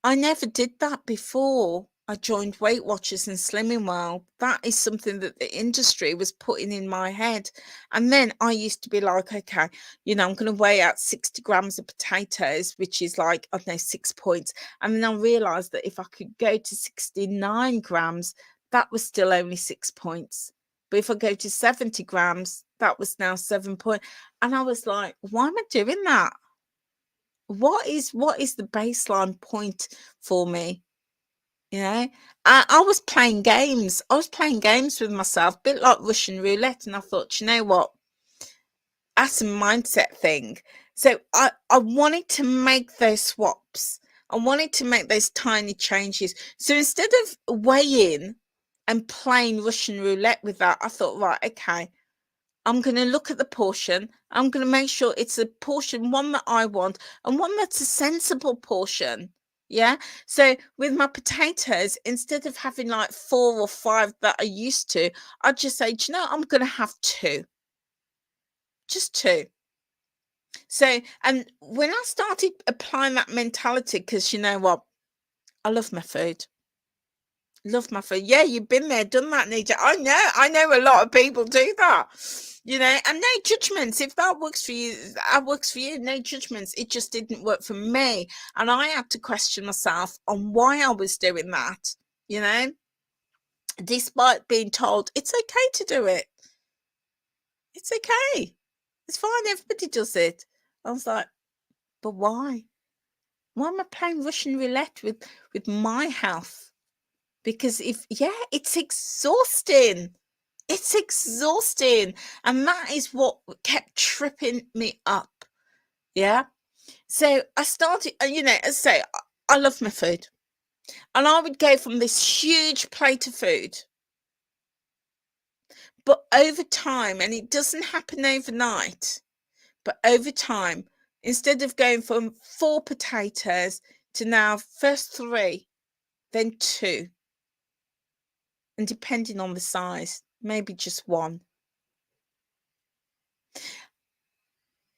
I never did that before I joined Weight Watchers and Slimming World. That is something that the industry was putting in my head. And then I used to be like, okay, I'm going to weigh out 60 grams of potatoes, which is like, I don't know, 6 points. And then I realized that if I could go to 69 grams, that was still only 6 points. But if I go to 70 grams, that was now 7 points. And I was like, why am I doing that? What is the baseline point for me? I was playing games. I was playing games with myself, a bit like Russian roulette. And I thought, you know what? That's a mindset thing. So I wanted to make those swaps. I wanted to make those tiny changes. So instead of weighing and playing Russian roulette with that, I thought, right, okay, I'm going to look at the portion. I'm going to make sure it's a portion, one that I want, and one that's a sensible portion. Yeah. So with my potatoes, instead of having like 4 or 5 that I used to, I'd just say, do you know, I'm going to have 2, just 2. So, and when I started applying that mentality, because you know what, I love my food. Love my food. Yeah, you've been there, done that, Nija. I know a lot of people do that, and no judgments. If that works for you, that works for you. No judgments. It just didn't work for me. And I had to question myself on why I was doing that, despite being told it's okay to do it. It's okay. It's fine. Everybody does it. I was like, but why? Why am I playing Russian roulette with my health? Because it's exhausting. It's exhausting. And that is what kept tripping me up. Yeah. So I started, as I say, I love my food. And I would go from this huge plate of food. But over time, and it doesn't happen overnight, but over time, instead of going from 4 potatoes to now first 3, then 2. And depending on the size, maybe just 1.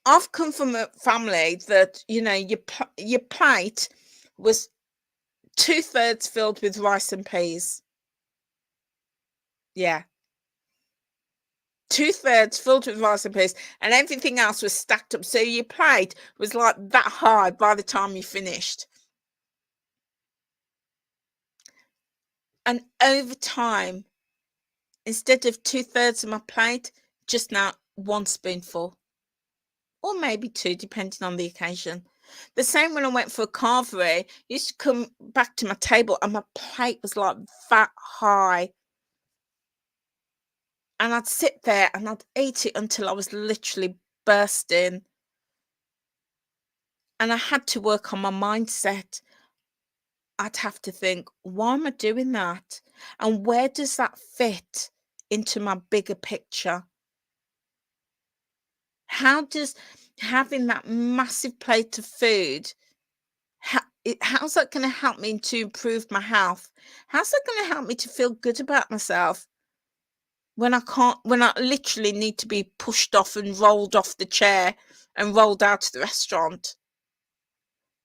I've come from a family that, your plate was 2/3 filled with rice and peas. Yeah. 2/3 filled with rice and peas, and everything else was stacked up. So your plate was like that high by the time you finished. And over time, instead of 2/3 of my plate, just now 1 spoonful, or maybe 2, depending on the occasion. The same when I went for a carvery, used to come back to my table and my plate was like that high. And I'd sit there and I'd eat it until I was literally bursting. And I had to work on my mindset. I'd have to think, why am I doing that? And where does that fit into my bigger picture? How does having that massive plate of food, how's that going to help me to improve my health? How's that going to help me to feel good about myself when I can't, when I literally need to be pushed off and rolled off the chair and rolled out of the restaurant?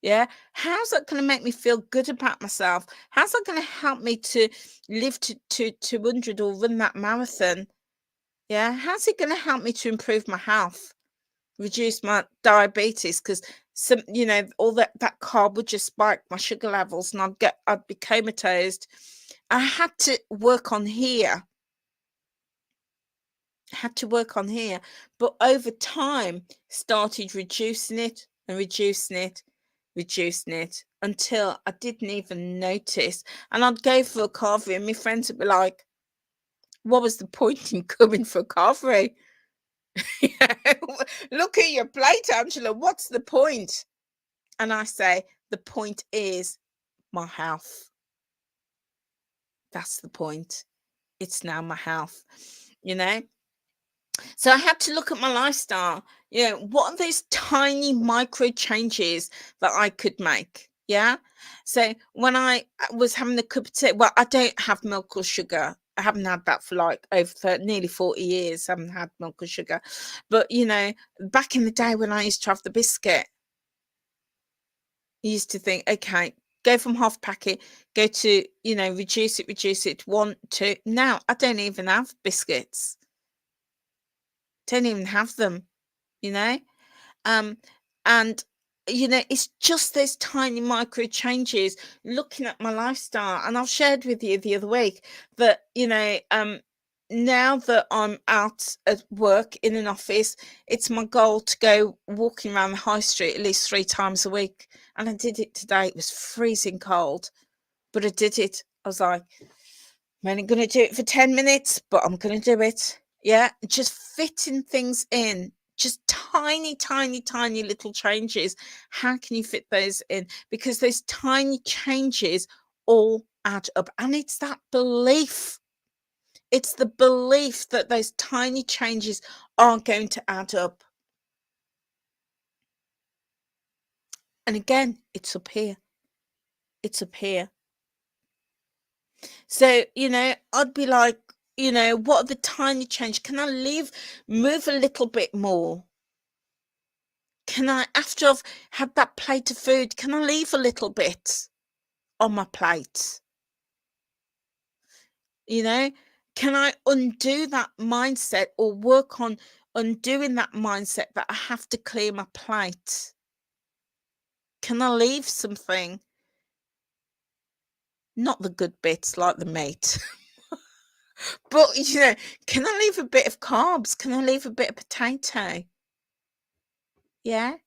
Yeah. How's that going to make me feel good about myself? How's that going to help me to live to 200 or run that marathon? Yeah. How's it going to help me to improve my health, reduce my diabetes? Because some, all that carb would just spike my sugar levels and I'd be comatose. I had to work on here. But over time started reducing it and reducing it until I didn't even notice. And I'd go for a carvery and my friends would be like, what was the point in coming for a carvery? Look at your plate, Angela. What's the point? And I say, the point is my health. That's the point. It's now my health, you know? So I had to look at my lifestyle. What are those tiny micro changes that I could make? Yeah. So when I was having a cup of tea, well, I don't have milk or sugar. I haven't had that for like over nearly 40 years. I haven't had milk or sugar. But, back in the day when I used to have the biscuit, you used to think, okay, go from half packet, go to, reduce it, 1, 2. Now I don't even have biscuits. Don't even have them, you know? Um, and it's just those tiny micro changes, looking at my lifestyle. And I've shared with you the other week that, now that I'm out at work in an office, it's my goal to go walking around the high street at least 3 times a week. And I did it today. It was freezing cold, but I did it. I was like, I'm only going to do it for 10 minutes, but I'm going to do it. Yeah, just fitting things in, just tiny, tiny, tiny little changes. How can you fit those in? Because those tiny changes all add up. And it's that belief. It's the belief that those tiny changes are going to add up. And again, it's up here. It's up here. So, I'd be like, what are the tiny changes? Can I move a little bit more? Can I, after I've had that plate of food, can I leave a little bit on my plate? Can I undo that mindset or work on undoing that mindset that I have to clear my plate? Can I leave something? Not the good bits like the meat. But, can I leave a bit of carbs? Can I leave a bit of potato? Yeah?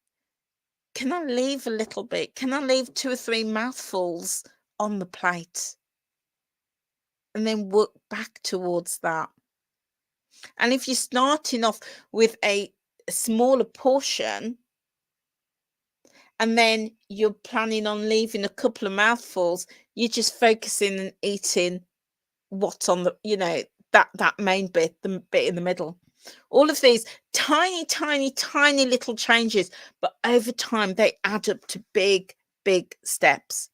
Can I leave a little bit? Can I leave 2 or 3 mouthfuls on the plate? And then work back towards that. And if you're starting off with a smaller portion, and then you're planning on leaving a couple of mouthfuls, you're just focusing and eating what's on that main bit, the bit in the middle. All of these tiny, tiny, tiny little changes, but over time they add up to big, big steps.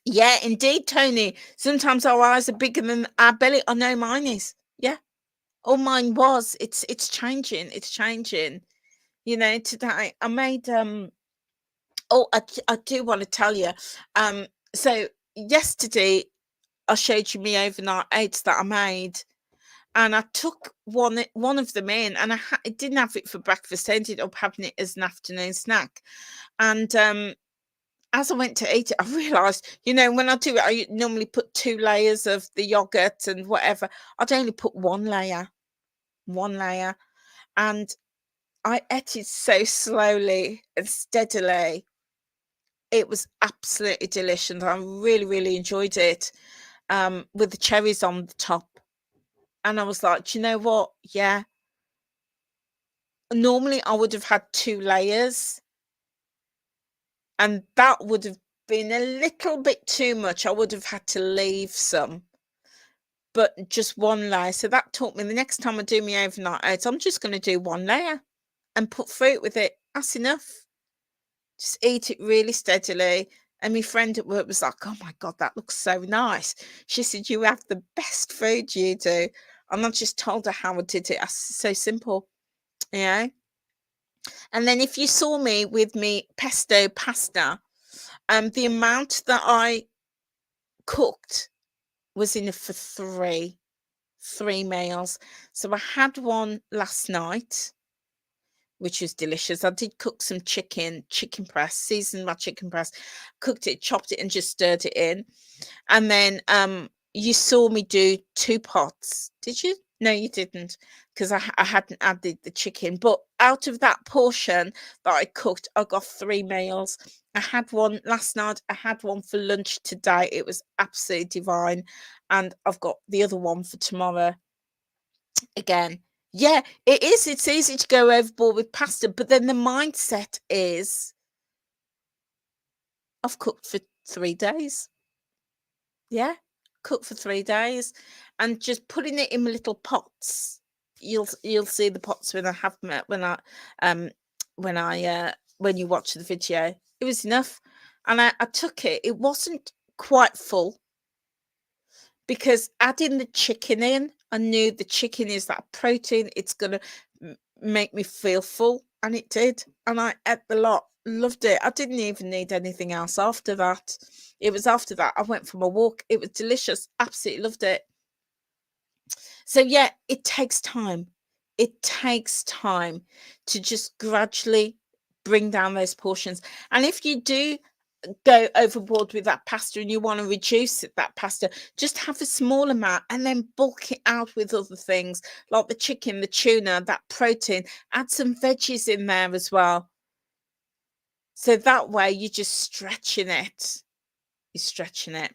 Yeah, indeed, Tony. Sometimes our eyes are bigger than our belly. I know mine is. Yeah. Oh, mine was. It's changing. It's changing. Today I made oh, I do want to tell you. So yesterday I showed you me overnight oats that I made, and I took one of them in, and I didn't have it for breakfast. I ended up having it as an afternoon snack. And as I went to eat it, I realised, when I do it, I normally put 2 layers of the yogurt and whatever. I'd only put one layer, and I ate it so slowly and steadily. It was absolutely delicious. I really, really enjoyed it, with the cherries on the top. And I was like, "Do you know what? Yeah." Normally, I would have had 2 layers, and that would have been a little bit too much. I would have had to leave some, but just 1 layer. So that taught me the next time I do my overnight oats, I'm just gonna do 1 layer and put fruit with it. That's enough. Just eat it really steadily. And my friend at work was like, "Oh my God, that looks so nice." She said, "You have the best food, you do." And I just told her how I did it. It's so simple, you know? And then if you saw me with me pesto pasta, the amount that I cooked was enough for three meals. So I had one last night, which was delicious. I did cook some chicken breast, seasoned my chicken breast, cooked it, chopped it, and just stirred it in. And then you saw me do 2 pots. Did you? No, you didn't, because I hadn't added the chicken. But out of that portion that I cooked, I got 3 meals. I had one last night. I had one for lunch today. It was absolutely divine. And I've got the other one for tomorrow again. Yeah, it is. It's easy to go overboard with pasta, but then the mindset is, I've cooked for 3 days. Yeah, cook for 3 days, and just putting it in little pots. You'll see the pots when I have them, um when you watch the video. It was enough, and I took it. It wasn't quite full, because adding the chicken in, I knew the chicken is that protein. It's gonna make me feel full, and it did. And I ate the lot, loved it. I didn't even need anything else after that. It was after that I went for my walk. It was delicious. Absolutely loved it. So yeah, it takes time. It takes time to just gradually bring down those portions. And if you do go overboard with that pasta and you want to reduce that pasta, just have a small amount and then bulk it out with other things like the chicken, the tuna, that protein. Add some veggies in there as well. So that way you're just stretching it. You're stretching it.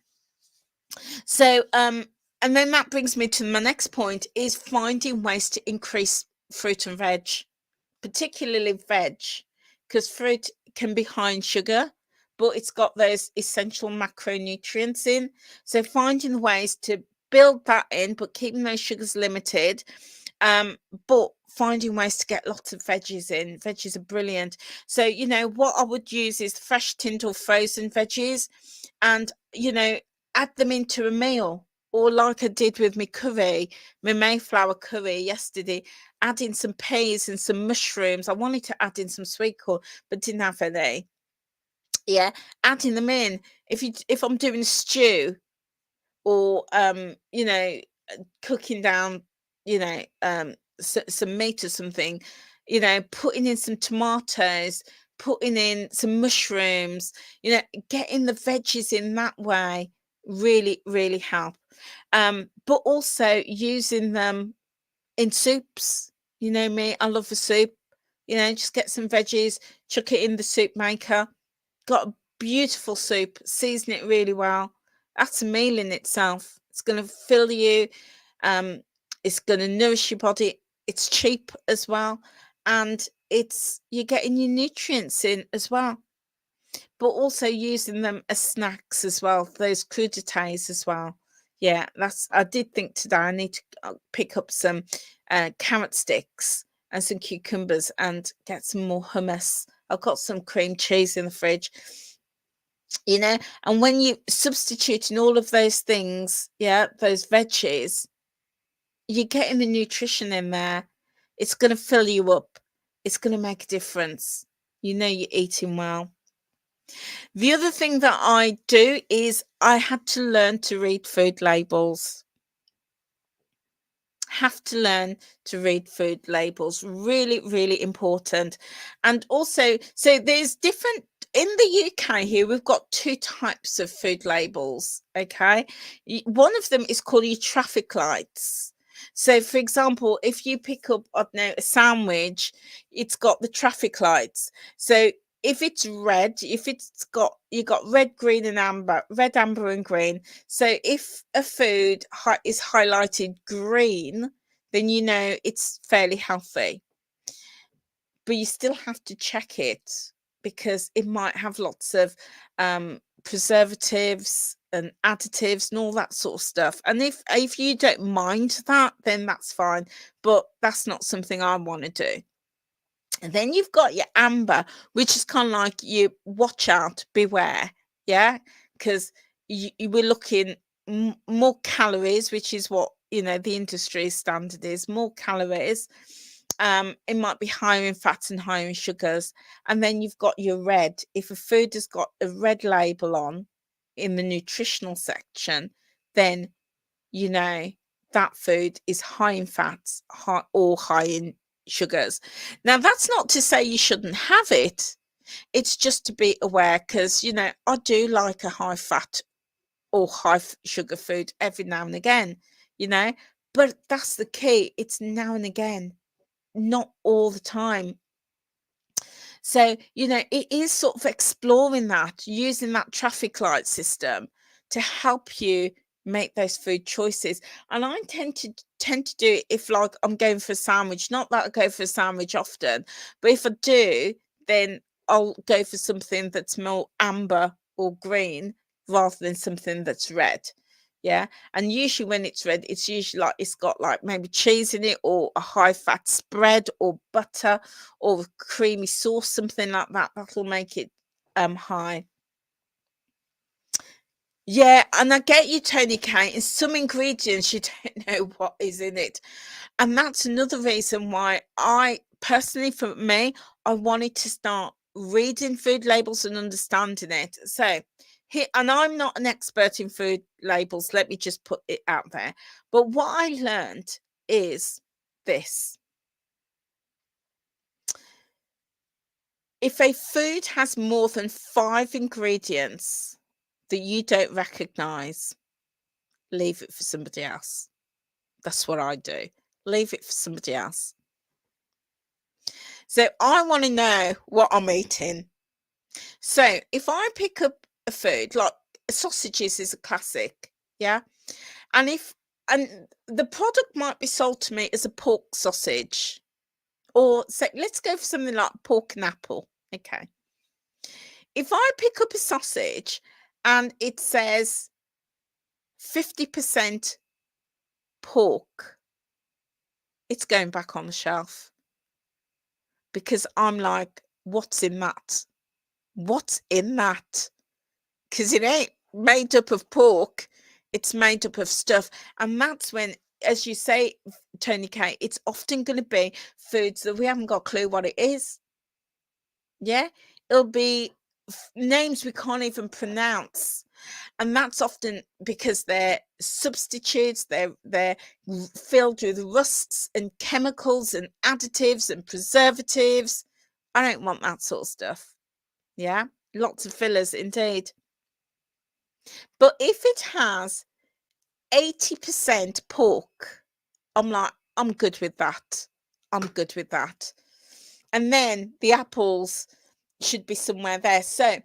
So and then that brings me to my next point, is finding ways to increase fruit and veg, particularly veg, because fruit can be high in sugar, but it's got those essential macronutrients in. So finding ways to build that in, but keeping those sugars limited, but finding ways to get lots of veggies in. Veggies are brilliant. So, what I would use is fresh tinned or frozen veggies, and, add them into a meal. Or like I did with my curry, my Mayflower curry yesterday, add in some peas and some mushrooms. I wanted to add in some sweet corn, but didn't have any. Yeah, adding them in. If I'm doing a stew, or cooking down, some meat or something, putting in some tomatoes, putting in some mushrooms, getting the veggies in that way really, really help. But also using them in soups. You know me, I love a soup. Just get some veggies, chuck it in the soup maker. Got a beautiful soup, season it really well. That's a meal in itself. It's going to fill you. Um, it's going to nourish your body. It's cheap as well, and you're getting your nutrients in as well. But also using them as snacks as well, those crudités as well. Yeah, I did think today I need to pick up some carrot sticks and some cucumbers and get some more hummus. I've got some cream cheese in the fridge, and when you substituting all of those things, yeah, those veggies, you're getting the nutrition in there. It's going to fill you up. It's going to make a difference. You're eating well. The other thing that I do is I had to learn to read food labels. Have to learn to read food labels. Really, really important. And also, so there's different in the UK here, we've got two types of food labels. Okay. One of them is called your traffic lights. So, for example, if you pick up, I don't know, a sandwich, it's got the traffic lights. So if it's red, if it's got, you got red, green, and amber, red, amber, and green. So if a food is highlighted green, then you know it's fairly healthy. But you still have to check it because it might have lots of preservatives and additives and all that sort of stuff. And if you don't mind that, then that's fine. But that's not something I want to do. And then you've got your amber, which is kind of like you watch out, beware. Yeah. Because you we're looking more calories, which is what, you know, the industry standard is more calories. It might be higher in fats and higher in sugars. And then you've got your red. If a food has got a red label on in the nutritional section, then you know that food is high in fats or high in sugars. Now, that's not to say you shouldn't have it. It's just to be aware because, you know, I do like a high fat or high sugar food every now and again, you know, but that's the key. It's now and again, not all the time. So, you know, it is sort of exploring that, using that traffic light system to help you make those food choices. And I tend to do it if like I'm going for a sandwich. Not that I go for a sandwich often, but if I do, then I'll go for something that's more amber or green rather than something that's red. Yeah. And usually when it's red, it's usually like it's got like maybe cheese in it or a high fat spread or butter or a creamy sauce, something like that. That'll make it high. Yeah, and I get you, Tony Kate. In some ingredients, you don't know what is in it. And that's another reason why I personally, for me, I wanted to start reading food labels and understanding it. So here, and I'm not an expert in food labels, let me just put it out there. But what I learned is this. If a food has more than 5 ingredients that you don't recognize, leave it for somebody else. That's what I do. Leave it for somebody else. So I want to know what I'm eating. So if I pick up a food like sausages is a classic, yeah, and the product might be sold to me as a pork sausage, or say let's go for something like pork and apple. Okay, if I pick up a sausage and it says 50% pork, it's going back on the shelf because I'm like, what's in that? What's in that? Because it ain't made up of pork, it's made up of stuff. And that's when, as you say, Tony K, it's often going to be foods that we haven't got a clue what it is. Yeah, it'll be names we can't even pronounce. And that's often because they're substitutes, they're filled with rusts and chemicals and additives and preservatives. I don't want that sort of stuff. Yeah, lots of fillers indeed. But if it has 80% pork, I'm like, I'm good with that. I'm good with that. And then the apples should be somewhere there. So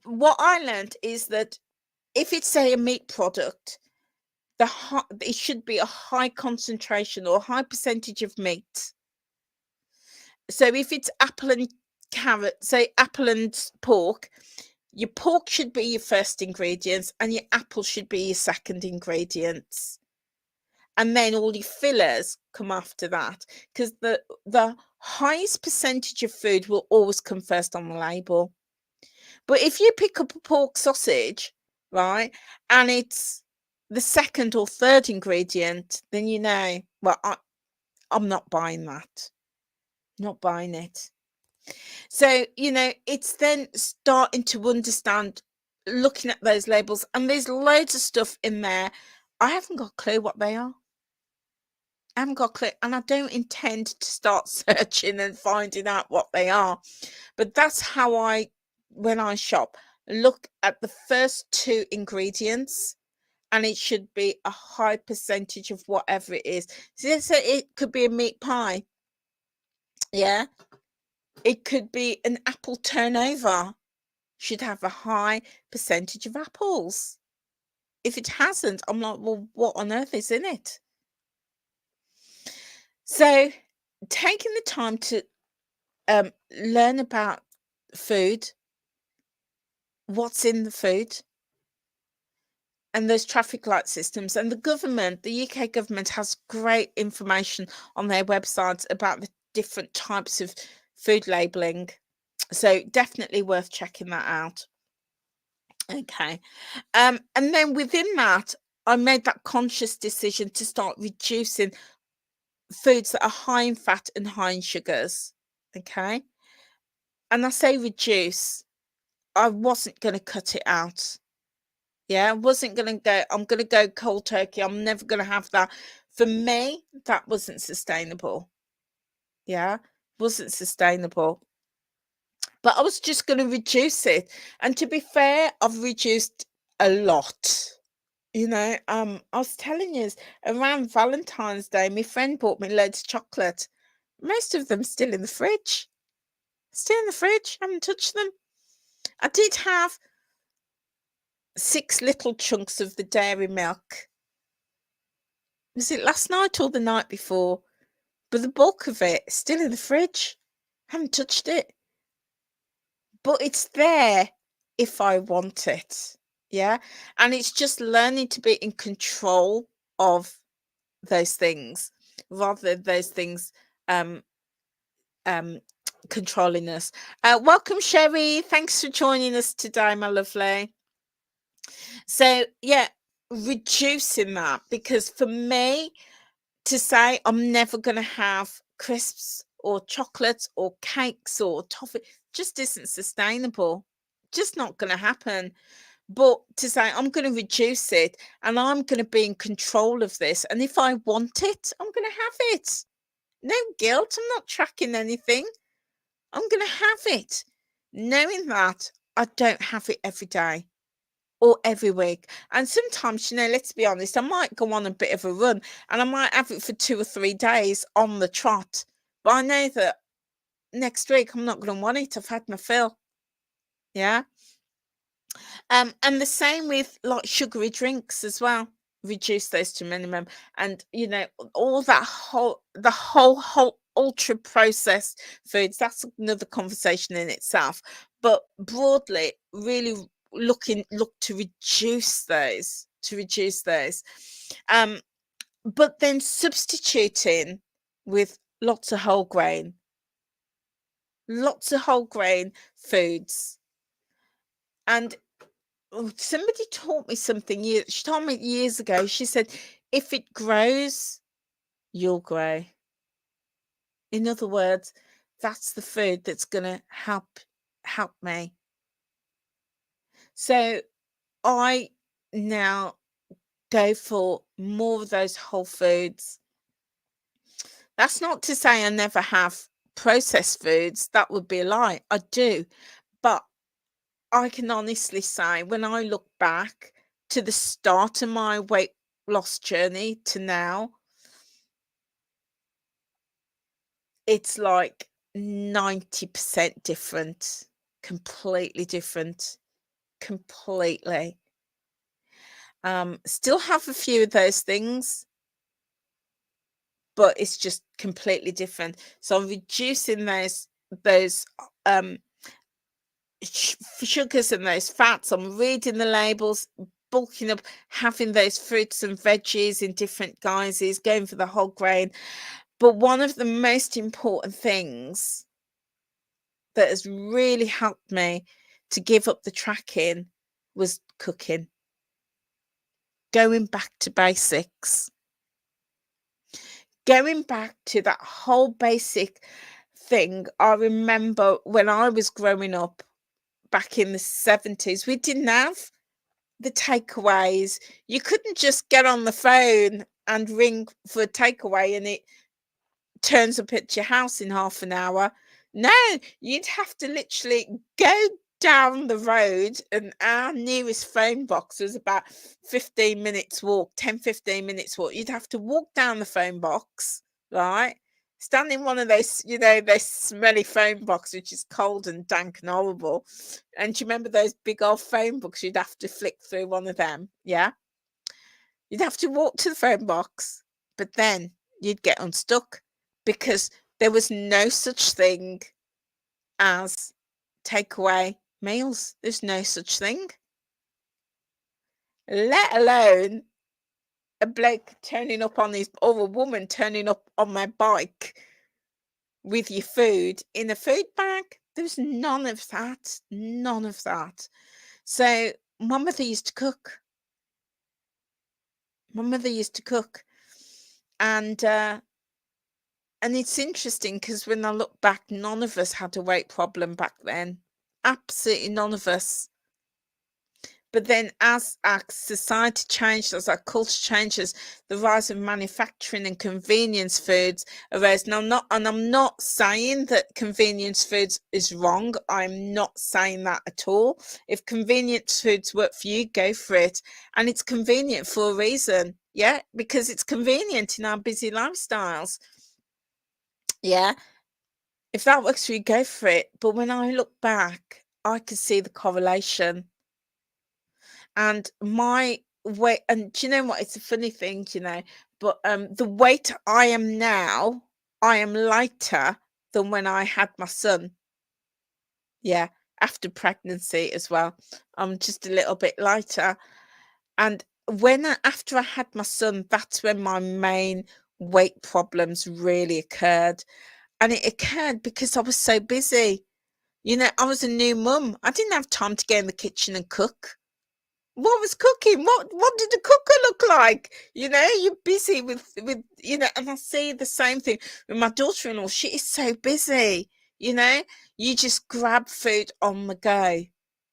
what I learned is that if it's say a meat product, it should be a high concentration or high percentage of meat. So if it's apple and carrot, say apple and pork, your pork should be your first ingredients and your apple should be your second ingredients. And then all your fillers come after that because the highest percentage of food will always come first on the label. But if you pick up a pork sausage, right, and it's the second or third ingredient, then you know, well, I'm not buying that. Not buying it. So, it's then starting to understand, looking at those labels, and there's loads of stuff in there. I haven't got a clue what they are. I haven't got a clue, and I don't intend to start searching and finding out what they are. But that's how when I shop, look at the first two ingredients, and it should be a high percentage of whatever it is. So it could be a meat pie. Yeah. It could be an apple turnover. Should have a high percentage of apples. If it hasn't, I'm like, well, what on earth is in it? So taking the time to learn about food, what's in the food, and those traffic light systems. And the UK government has great information on their websites about the different types of food labeling. So definitely worth checking that out. Okay. And then within that, I made that conscious decision to start reducing foods that are high in fat and high in sugars. Okay. And I say reduce, I wasn't going to cut it out. Yeah, I wasn't going to go, I'm going to go cold turkey. I'm never going to have that. For me, that wasn't sustainable. Yeah, wasn't sustainable. But I was just going to reduce it. And to be fair, I've reduced a lot. I was telling you, around Valentine's Day, my friend bought me loads of chocolate. Most of them still in the fridge. Still in the fridge. Haven't touched them. I did have 6 little chunks of the dairy milk. Was it last night or the night before? But the bulk of it is still in the fridge. Haven't touched it. But it's there if I want it. Yeah. And it's just learning to be in control of those things rather than those things um controlling us. Welcome, Sherry. Thanks for joining us today, my lovely. So yeah, reducing that, because for me to say I'm never going to have crisps or chocolates or cakes or toffee just isn't sustainable. Just not going to happen. But to say I'm going to reduce it and I'm going to be in control of this, and if I want it, I'm going to have it. No guilt. I'm not tracking anything. I'm going to have it, knowing that I don't have it every day or every week. And sometimes, let's be honest, I might go on a bit of a run and I might have it for 2 or 3 days on the trot. But I know that next week I'm not going to want it. I've had my fill. Yeah. And the same with like sugary drinks as well. Reduce those to minimum. And all the whole ultra processed foods, that's another conversation in itself. But broadly, really look to reduce those. But then substituting with lots of whole grain foods. And somebody taught me something. She told me years ago. She said, "If it grows, you'll grow." In other words, that's the food that's gonna help me. So I now go for more of those whole foods. That's not to say I never have processed foods. That would be a lie. I do, but I can honestly say when I look back to the start of my weight loss journey to now, it's like 90% different, completely different, completely. Still have a few of those things, but it's just completely different. So I'm reducing those um sugars and those fats. I'm reading the labels, bulking up, having those fruits and veggies in different guises, going for the whole grain. But one of the most important things that has really helped me to give up the tracking was cooking. Going back to basics. Going back to that whole basic thing I remember when I was growing up back in the 70s, we didn't have the takeaways. You couldn't just get on the phone and ring for a takeaway and it turns up at your house in half an hour. No, you'd have to literally go down the road, and our nearest phone box was about 15 minutes walk, 10-15 minutes walk. You'd have to walk down the phone box, right? Stand in one of those, those smelly phone box, which is cold and dank and horrible. And do you remember those big old phone books? You'd have to flick through one of them. Yeah. You'd have to walk to the phone box, but then you'd get unstuck because there was no such thing as takeaway meals. There's no such thing. Let alone a bloke turning up on his, or a woman turning up on my bike with your food in a food bag. There's none of that. None of that. So my mother used to cook. My mother used to cook. And it's interesting because when I look back, none of us had a weight problem back then. Absolutely none of us. But then as our society changed, as our culture changes, the rise of manufacturing and convenience foods arose. Now, I'm not saying that convenience foods is wrong. I'm not saying that at all. If convenience foods work for you, go for it. And it's convenient for a reason. Yeah, because it's convenient in our busy lifestyles. Yeah. If that works for you, go for it. But when I look back, I could see the correlation. And my weight, and do you know what? It's a funny thing, but the weight I am now, I am lighter than when I had my son. Yeah, after pregnancy as well. I'm just a little bit lighter. And after I had my son, that's when my main weight problems really occurred. And it occurred because I was so busy. I was a new mum. I didn't have time to get in the kitchen and cook. What was cooking? What did a cooker look like? You're busy with, and I see the same thing with my daughter-in-law. She is so busy, you just grab food on the go.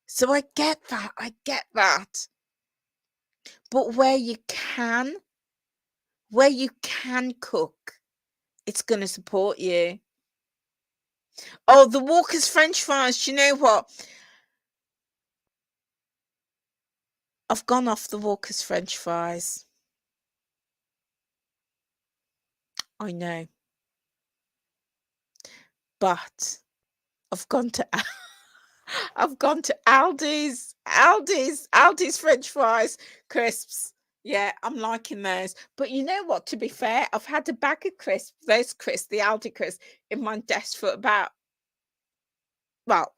So I get that. But where you can cook, it's going to support you. Oh, the Walker's French fries. Do you know what? I've gone off the Walker's French fries. I know. But I've gone to Aldi's French fries, crisps. Yeah, I'm liking those. But you know what? To be fair, I've had a bag of crisps, the Aldi crisps, in my desk for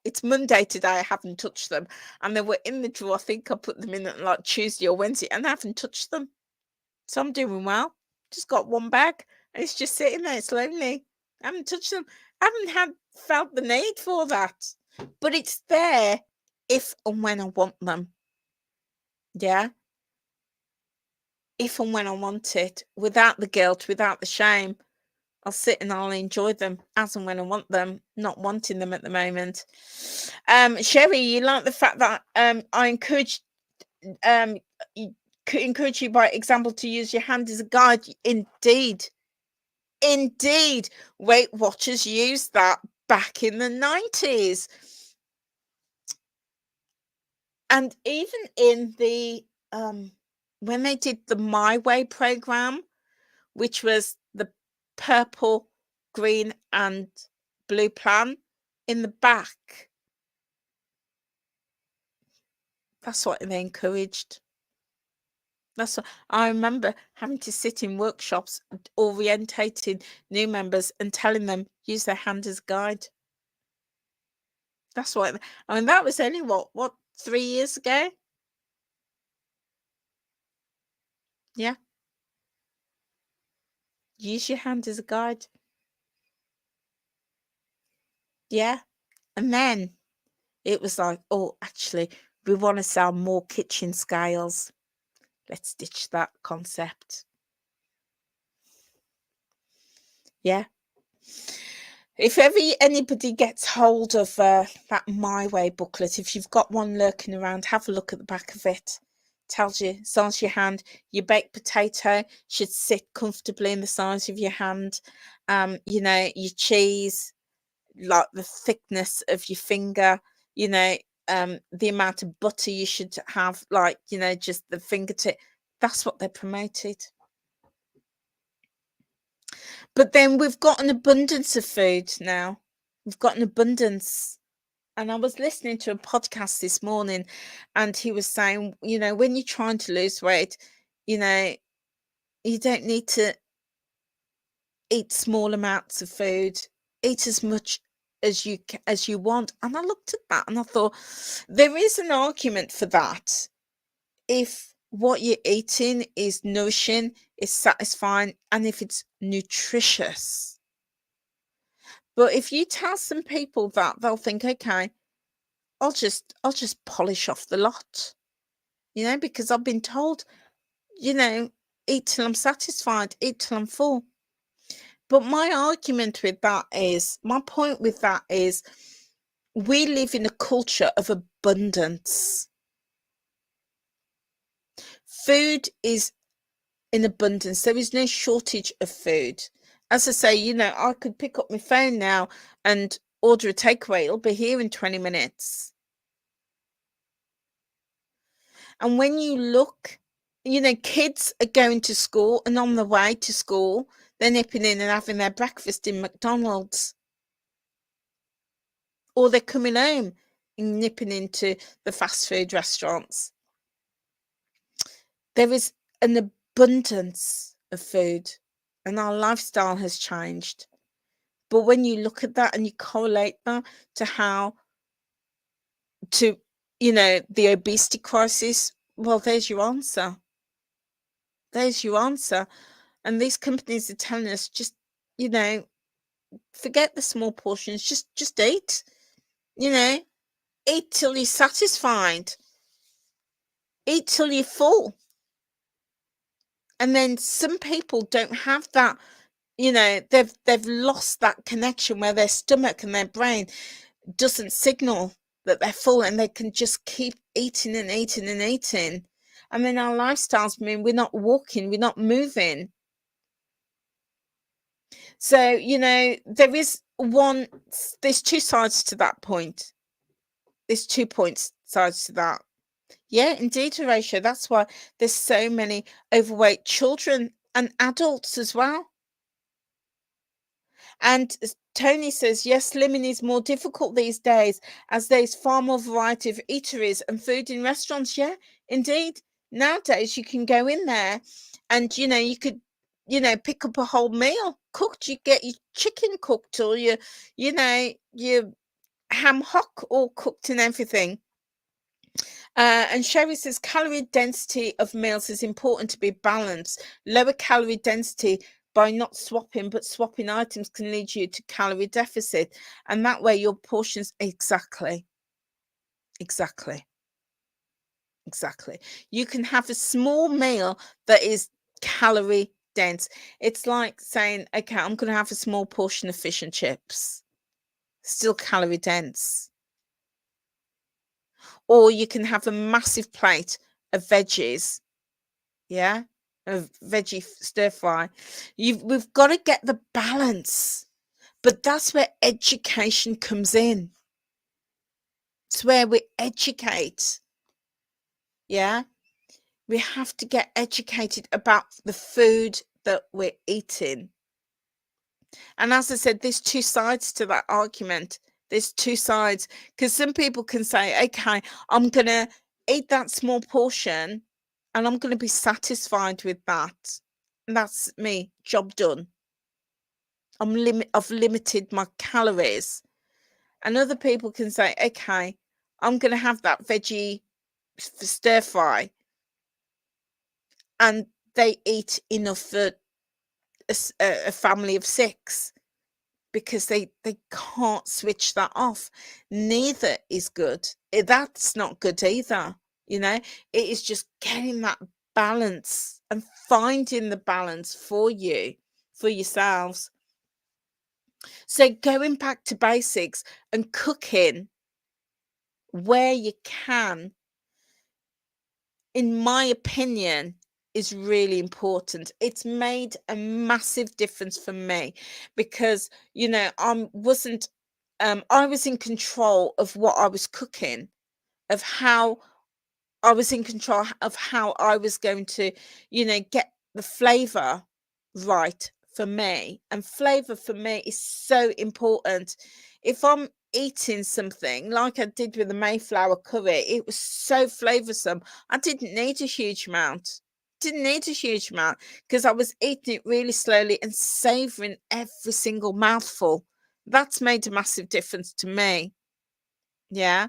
it's Monday today. I haven't touched them. And they were in the drawer. I think I put them in at like Tuesday or Wednesday, and I haven't touched them. So I'm doing well. Just got one bag, and it's just sitting there. It's lonely. I haven't touched them. I haven't felt the need for that. But it's there if and when I want them. Yeah. If and when I want it, without the guilt, without the shame. I'll sit and I'll enjoy them as and when I want them, not wanting them at the moment. Sherry, you like the fact that I encourage you by example to use your hand as a guide. Indeed. Weight Watchers used that back in the 90s. And even in the when they did the My Way program, which was the purple, green, and blue plan, in the back, that's what they encouraged. That's what I remember, having to sit in workshops orientating new members and telling them use their hand as a guide. That's what that was only what 3 years ago. Yeah. Use your hand as a guide. Yeah. And then it was like, oh, actually, we want to sell more kitchen scales. Let's ditch that concept. Yeah. If ever anybody gets hold of that My Way booklet, if you've got one lurking around, have a look at the back of it. Tells you size of your hand. Your baked potato should sit comfortably in the size of your hand. Your cheese, like the thickness of your finger. The amount of butter you should have, like, just the fingertip. That's what they promoted. But then we've got an abundance of food now. We've got an abundance. And I was listening to a podcast this morning, and he was saying, when you're trying to lose weight, you know, you don't need to eat small amounts of food. Eat as much as you want. And I looked at that and I thought, there is an argument for that. If what you're eating is nourishing, is satisfying, and if it's nutritious. But if you tell some people that, they'll think, okay, I'll just polish off the lot, because I've been told, eat till I'm satisfied, eat till I'm full. But my point with that is, we live in a culture of abundance. Food is in abundance. There is no shortage of food. As I say, I could pick up my phone now and order a takeaway. It'll be here in 20 minutes. And when you look, kids are going to school, and on the way to school, they're nipping in and having their breakfast in McDonald's. Or they're coming home and nipping into the fast food restaurants. There is an abundance of food, and our lifestyle has changed. But when you look at that and you correlate that to the obesity crisis, well, there's your answer. There's your answer. And these companies are telling us, just, forget the small portions, just eat. Eat till you're satisfied. Eat till you're full. And then some people don't have that, they've lost that connection where their stomach and their brain doesn't signal that they're full, and they can just keep eating and eating and eating. And then our lifestyles mean we're not walking, we're not moving. So, there's two sides to that point. There's 2 sides to that. Yeah, indeed, Horatio. That's why there's so many overweight children and adults as well. And Tony says, yes, slimming is more difficult these days as there's far more variety of eateries and food in restaurants. Yeah, indeed. Nowadays, you can go in there and, you could, pick up a whole meal cooked. You get your chicken cooked, or your ham hock all cooked and everything. And Sherry says, calorie density of meals is important to be balanced. Lower calorie density by not swapping, but swapping items can lead you to calorie deficit. And that way your portions, exactly. You can have a small meal that is calorie dense. It's like saying, okay, I'm going to have a small portion of fish and chips. Still calorie dense. Or you can have a massive plate of veggies. Yeah, a veggie stir fry. We've got to get the balance. But that's where education comes in. It's where we educate. Yeah. We have to get educated about the food that we're eating. And as I said, there's 2 sides to that argument. There's 2 sides, because some people can say, okay, I'm going to eat that small portion and I'm going to be satisfied with that. And that's me, job done. I've limited my calories. And other people can say, okay, I'm going to have that veggie stir fry, and they eat enough for a family of 6, because they can't switch that off. Neither is good. That's not good either. It is just getting that balance and finding the balance for you, for yourselves. So going back to basics and cooking where you can, in my opinion, is really important. It's made a massive difference for me because, I was in control of what I was cooking, of how I was in control of how I was going to, get the flavor right for me. And flavor for me is so important. If I'm eating something like I did with the Mayflower curry, it was so flavorsome. I didn't need a huge amount. Didn't need a huge amount because I was eating it really slowly and savoring every single mouthful. That's made a massive difference to me. Yeah.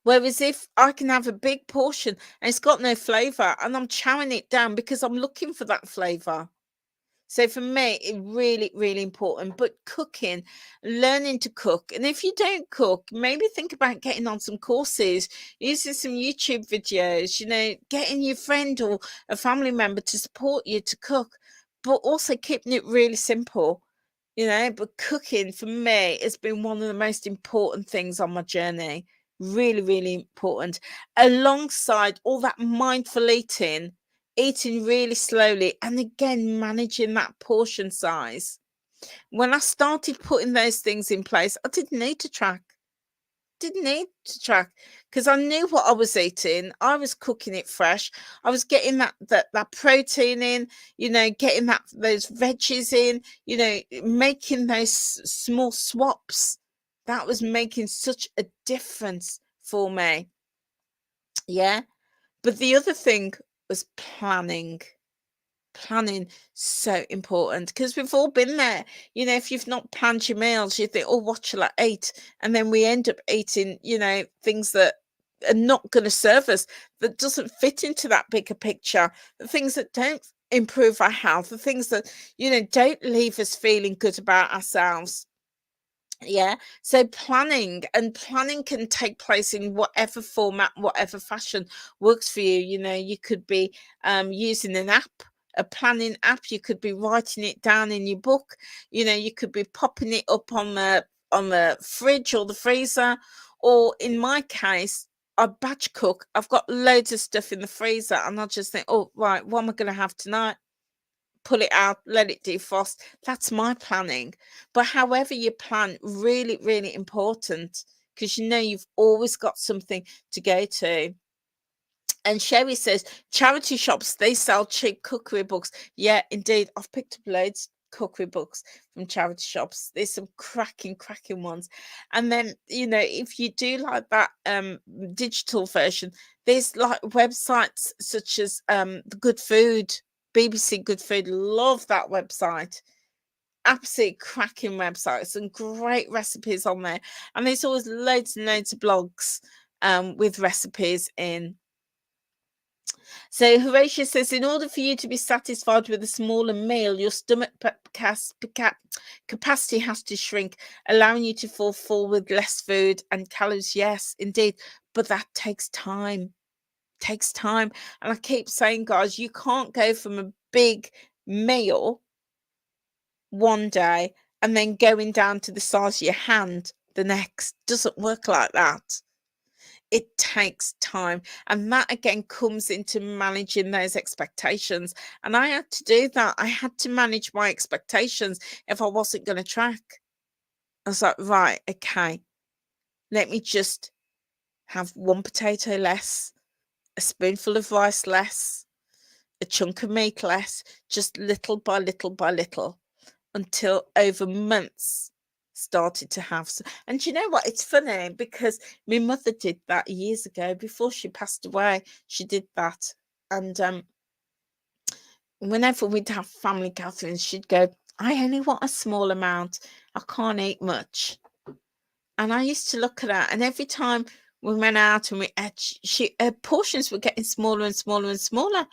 Whereas if I can have a big portion and it's got no flavor and I'm chowing it down because I'm looking for that flavor. So for me, it really, really important. But cooking, learning to cook. And if you don't cook, maybe think about getting on some courses, using some YouTube videos, getting your friend or a family member to support you to cook, but also keeping it really simple. But cooking for me has been one of the most important things on my journey. Really, really important. Alongside all that mindful eating really slowly, and again, managing that portion size. When I started putting those things in place, I didn't need to track. Didn't need to track because I knew what I was eating. I was cooking it fresh. I was getting that protein in, getting those veggies in, making those small swaps. That was making such a difference for me. Yeah. But the other thing was planning, so important because we've all been there. If you've not planned your meals, you think, oh, what shall I eat? And then we end up eating, things that are not going to serve us, that doesn't fit into that bigger picture, the things that don't improve our health, the things that, don't leave us feeling good about ourselves. Yeah. So planning can take place in whatever format, whatever fashion works for you. You could be using an app, a planning app. You could be writing it down in your book. You could be popping it up on the fridge or the freezer. Or in my case, I batch cook. I've got loads of stuff in the freezer, and I just think, oh right, what am I going to have tonight? Pull it out, let it defrost. That's my planning. But however you plan, really, really important because you've always got something to go to. And Sherry says, charity shops, they sell cheap cookery books. Yeah, indeed. I've picked up loads cookery books from charity shops. There's some cracking ones. And then, if you do like that digital version, there's like websites such as the Good Food, BBC Good Food. Love that website. Absolutely cracking websites and great recipes on there. And there's always loads and loads of blogs with recipes in. So Horatio says, in order for you to be satisfied with a smaller meal, your stomach capacity has to shrink, allowing you to fall full with less food and calories. Yes, indeed. But that takes time. Takes time. And I keep saying, guys, you can't go from a big meal one day and then going down to the size of your hand the next. Doesn't work like that. It takes time. And that again comes into managing those expectations. And I had to do that. I had to manage my expectations if I wasn't going to track. I was like, right, okay, let me just have one potato less, a spoonful of rice less, a chunk of meat less, just little by little by little until over months started to have and you know what, it's funny because my mother did that years ago before she passed away. She did that, and whenever we'd have family gatherings, she'd go, I only want a small amount, I can't eat much. And I used to look at her, and every time we went out and we ate, her portions were getting smaller and smaller and smaller.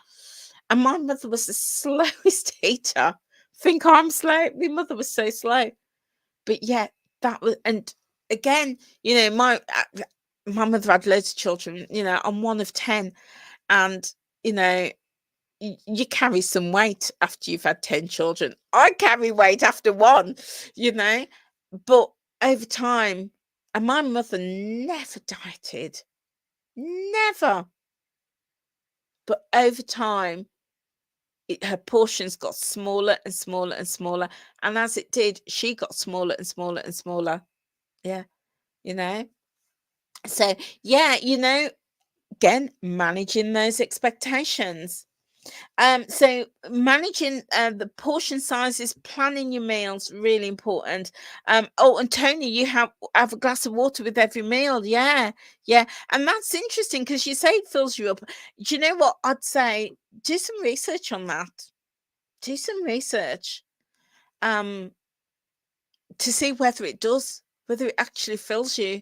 And my mother was the slowest eater. Think I'm slow? My mother was so slow. But yeah, that was, and again, my mother had loads of children. I'm one of 10, and you know, you carry some weight after you've had 10 children. I carry weight after one, you know, but over time, and my mother never dieted, never. But over time, her portions got smaller and smaller and smaller. And as it did, she got smaller and smaller and smaller. Yeah, you know. So, yeah, again, managing those expectations. So managing the portion sizes, planning your meals, really important. Oh, and Tony, you have a glass of water with every meal. Yeah, yeah. And that's interesting because you say it fills you up. Do you know what I'd say? Do some research on that. Do some research to see whether it does, whether it actually fills you.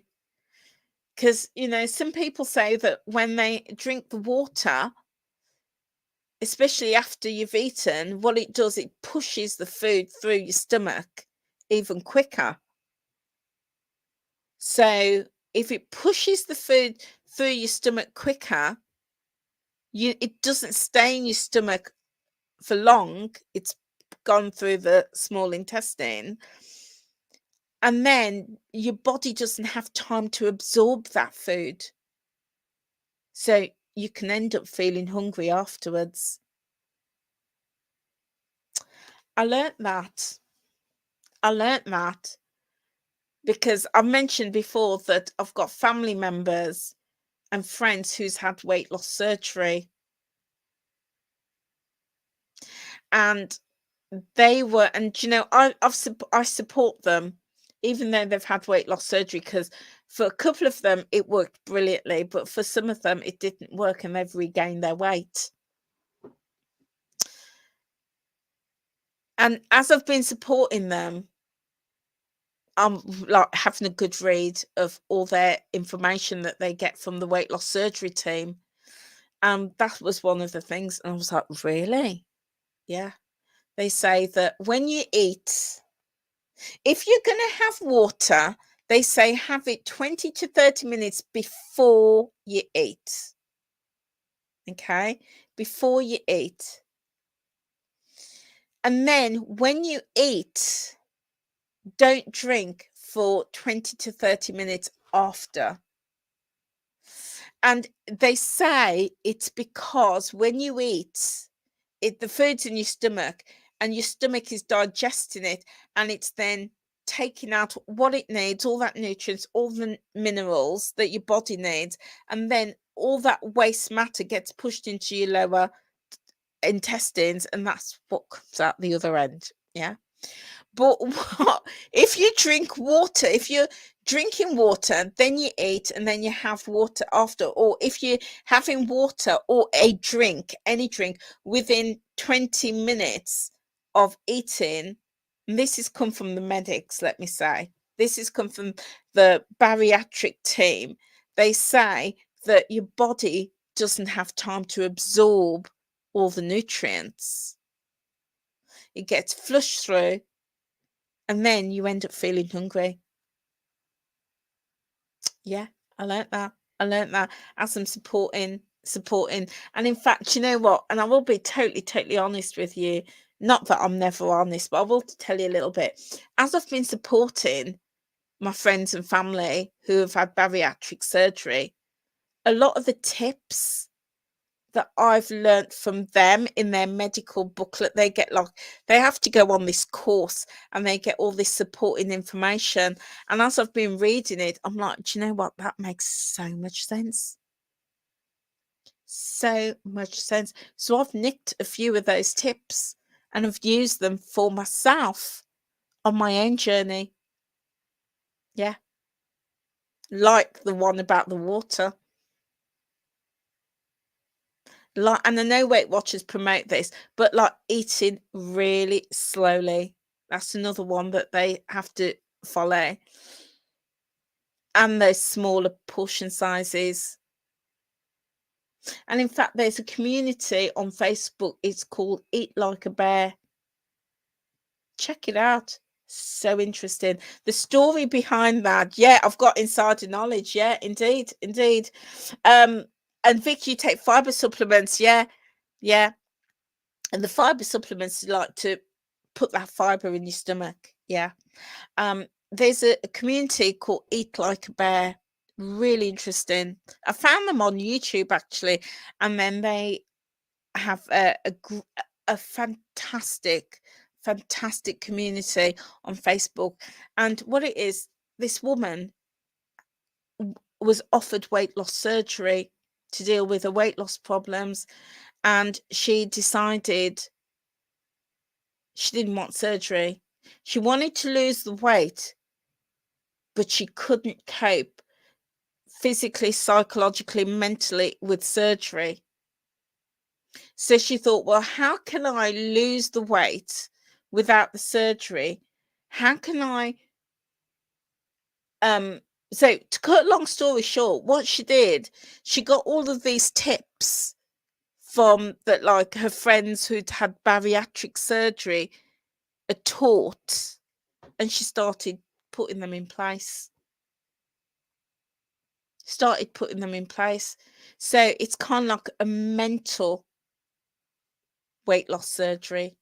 Because, some people say that when they drink the water, especially after you've eaten, what it does, it pushes the food through your stomach even quicker. So if it pushes the food through your stomach quicker, it doesn't stay in your stomach for long. It's gone through the small intestine. And then your body doesn't have time to absorb that food. So you can end up feeling hungry afterwards. I learnt that because I've mentioned before that I've got family members and friends who's had weight loss surgery. And they were, and I support them, even though they've had weight loss surgery, because for a couple of them it worked brilliantly, but for some of them it didn't work and they've regained their weight. And as I've been supporting them, I'm like having a good read of all their information that they get from the weight loss surgery team. And that was one of the things. And I was like, really? Yeah. They say that when you eat, if you're going to have water, they say have it 20 to 30 minutes before you eat. Okay? Before you eat. And then when you eat, don't drink for 20 to 30 minutes after. And they say it's because when you eat, the food's in your stomach and your stomach is digesting it, and it's then taking out what it needs, all that nutrients, all the minerals that your body needs, and then all that waste matter gets pushed into your lower intestines, and that's what comes out the other end. Yeah. But what if you drink water? If you're drinking water, then you eat, and then you have water after, or if you're having water or a drink, any drink, within 20 minutes of eating, and this has come from the medics, let me say, this has come from the bariatric team. They say that your body doesn't have time to absorb all the nutrients. It gets flushed through, and then you end up feeling hungry. Yeah, I learnt that as I'm supporting. And in fact, you know what? And I will be totally honest with you. Not that I'm never honest, but I will tell you a little bit. As I've been supporting my friends and family who have had bariatric surgery, a lot of the tips that I've learnt from them in their medical booklet, they have to go on this course and they get all this supporting information. And as I've been reading it, I'm like, do you know what? That makes so much sense. So much sense. So I've nicked a few of those tips and have used them for myself on my own journey. Yeah. Like the one about the water. And I know Weight Watchers promote this, but like eating really slowly. That's another one that they have to follow. And those smaller portion sizes. And in fact, there's a community on Facebook. It's called Eat Like a Bear. Check it out. So interesting. The story behind that. Yeah, I've got insider knowledge. Yeah, indeed. And Vic, you take fiber supplements. Yeah. And the fiber supplements like to put that fiber in your stomach. Yeah. There's a community called Eat Like a Bear. Really interesting. I found them on YouTube actually, and then they have a fantastic, fantastic community on Facebook. And what it is, this woman was offered weight loss surgery to deal with her weight loss problems, and she decided she didn't want surgery. She wanted to lose the weight, but she couldn't cope physically, psychologically, mentally with surgery. So she thought, well, how can I lose the weight without the surgery? How can I so to cut a long story short, what she did, she got all of these tips from that, like her friends who'd had bariatric surgery are taught, and she started putting them in place. Started putting them in place. So it's kind of like a mental weight loss surgery.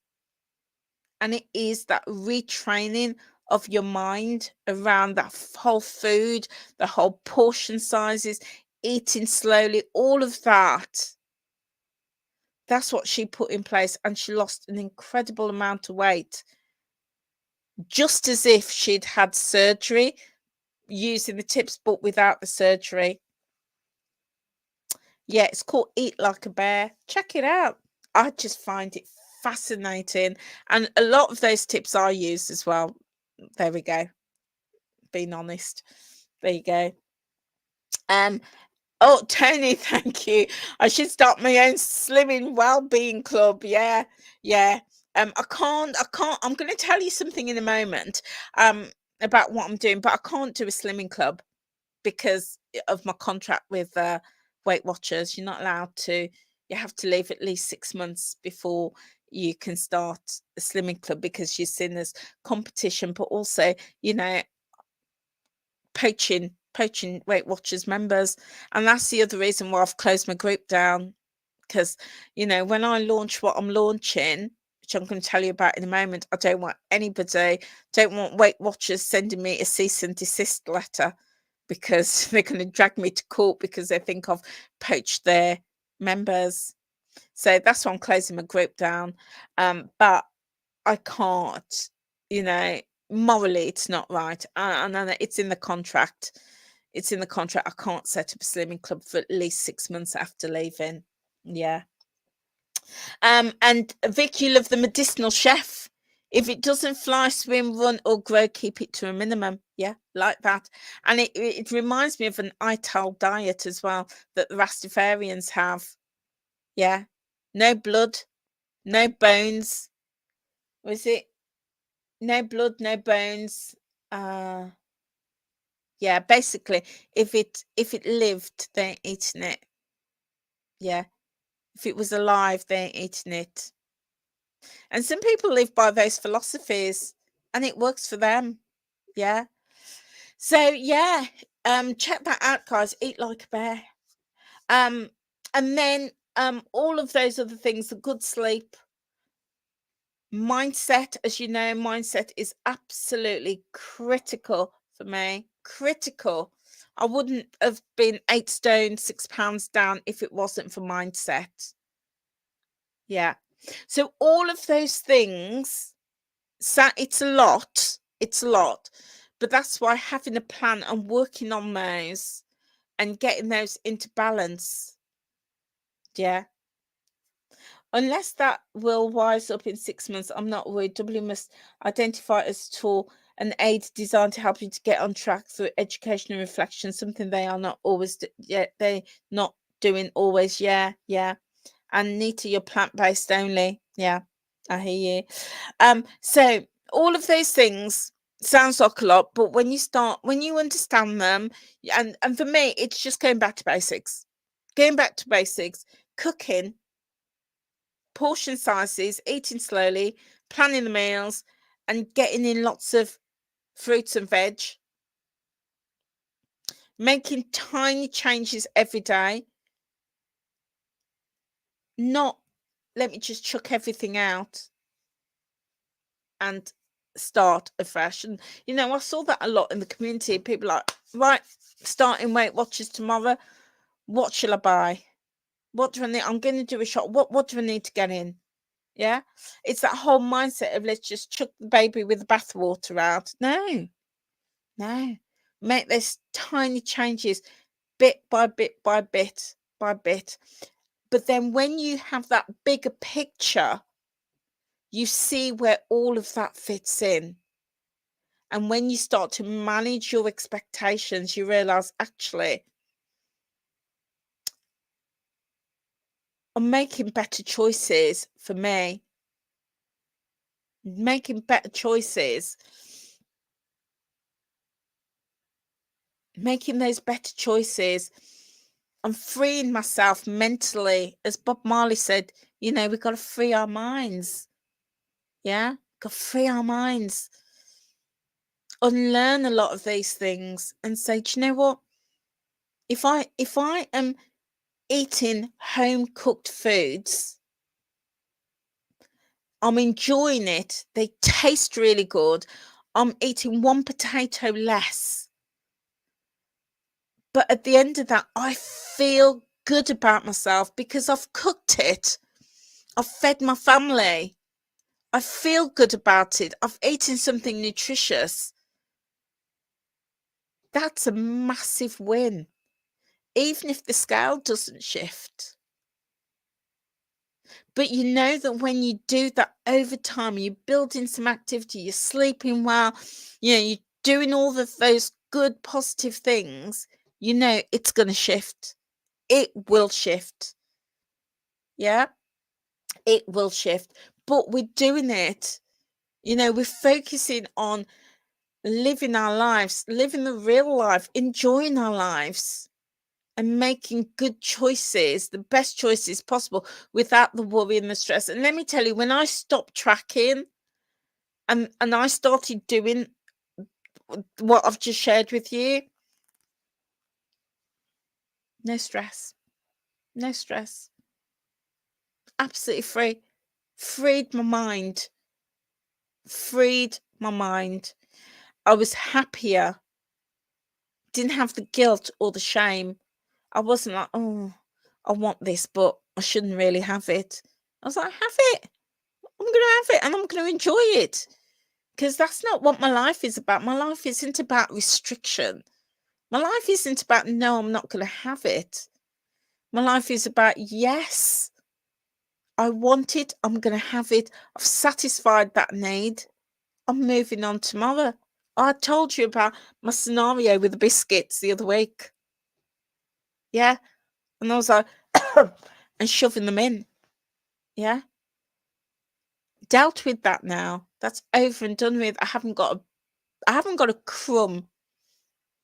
And it is that retraining of your mind around that whole food, the whole portion sizes, eating slowly, all of that. That's what she put in place, and she lost an incredible amount of weight, just as if she'd had surgery using the tips, but without the surgery. Yeah, it's called Eat Like a Bear. Check it out. I just find it fascinating. And a lot of those tips I use as well. There we go. Being honest. There you go. Oh, Tony, thank you. I should start my own slimming well-being club. Yeah, yeah. I'm going to tell you something in a moment, about what I'm doing, but I can't do a slimming club because of my contract with Weight Watchers. You're not allowed to. You have to leave at least 6 months before you can start a slimming club, because you're seen as competition, but also, you know, poaching Weight Watchers members. And that's the other reason why I've closed my group down, because, you know, when I launch what I'm launching, which I'm going to tell you about in a moment, I don't want Weight Watchers sending me a cease and desist letter, because they're going to drag me to court because they think I've poached their members. So that's why I'm closing my group down. But I can't, you know, morally it's not right. And it's in the contract. It's in the contract. I can't set up a slimming club for at least 6 months after leaving. Yeah. And Vic, you love the medicinal chef. If it doesn't fly, swim, run, or grow, keep it to a minimum. Yeah, like that. And it reminds me of an ITAL diet as well that the Rastafarians have. Yeah. No blood, no bones. Was it? No blood, no bones. Yeah, basically, if it lived, they're eating it. Yeah. If it was alive, they're eating it. And some people live by those philosophies, and it works for them. Yeah. So yeah, check that out, guys. Eat like a bear. Um, and then all of those other things, the good sleep, mindset, as you know, mindset is absolutely critical for me. Critical. I wouldn't have been 8 stone, 6 pounds down if it wasn't for mindset. Yeah. So all of those things, it's a lot. It's a lot. But that's why having a plan and working on those and getting those into balance. Yeah. Unless that will wise up in 6 months, I'm not worried. W must identify it as a tool, an aid designed to help you to get on track through education and reflection, something they are not always, they're not doing always. Yeah, yeah. And Nita, you're plant-based only. Yeah, I hear you. So all of those things sounds like a lot, but when you understand them, and for me, it's just going back to basics. Going back to basics, cooking, portion sizes, eating slowly, planning the meals, and getting in lots of fruits and veg, making tiny changes every day, not let me just chuck everything out and start afresh. And I saw that a lot in the community. People like, right, starting Weight Watchers tomorrow. What shall I buy? What do I need? I'm going to do a shot. What do I need to get in? Yeah, it's that whole mindset of let's just chuck the baby with the bathwater out. No, make those tiny changes, bit by bit by bit by bit. But then when you have that bigger picture, you see where all of that fits in. And when you start to manage your expectations, you realize, actually, I'm making better choices for me. Making better choices. Making those better choices. I'm freeing myself mentally. As Bob Marley said, we've got to free our minds. Yeah? Got to free our minds. Unlearn a lot of these things and say, do you know what? If I am eating home cooked foods, I'm enjoying it. They taste really good. I'm eating one potato less. But at the end of that, I feel good about myself because I've cooked it. I've fed my family. I feel good about it. I've eaten something nutritious. That's a massive win, even if the scale doesn't shift. But you know that when you do that over time, you're building some activity, you're sleeping well, you're doing all those good, positive things, it's going to shift. It will shift. Yeah, it will shift. But we're doing it, we're focusing on living our lives, living the real life, enjoying our lives. And making good choices, the best choices possible without the worry and the stress. And let me tell you, when I stopped tracking and I started doing what I've just shared with you, no stress, no stress, absolutely free, freed my mind, I was happier, didn't have the guilt or the shame. I wasn't like, oh, I want this, but I shouldn't really have it. I was like, have it. I'm going to have it and I'm going to enjoy it, because that's not what my life is about. My life isn't about restriction. My life isn't about, no, I'm not going to have it. My life is about, yes, I want it. I'm going to have it. I've satisfied that need. I'm moving on tomorrow. I told you about my scenario with the biscuits the other week. Yeah. And I was like, and shoving them in. Yeah. Dealt with that now. That's over and done with. I haven't got a crumb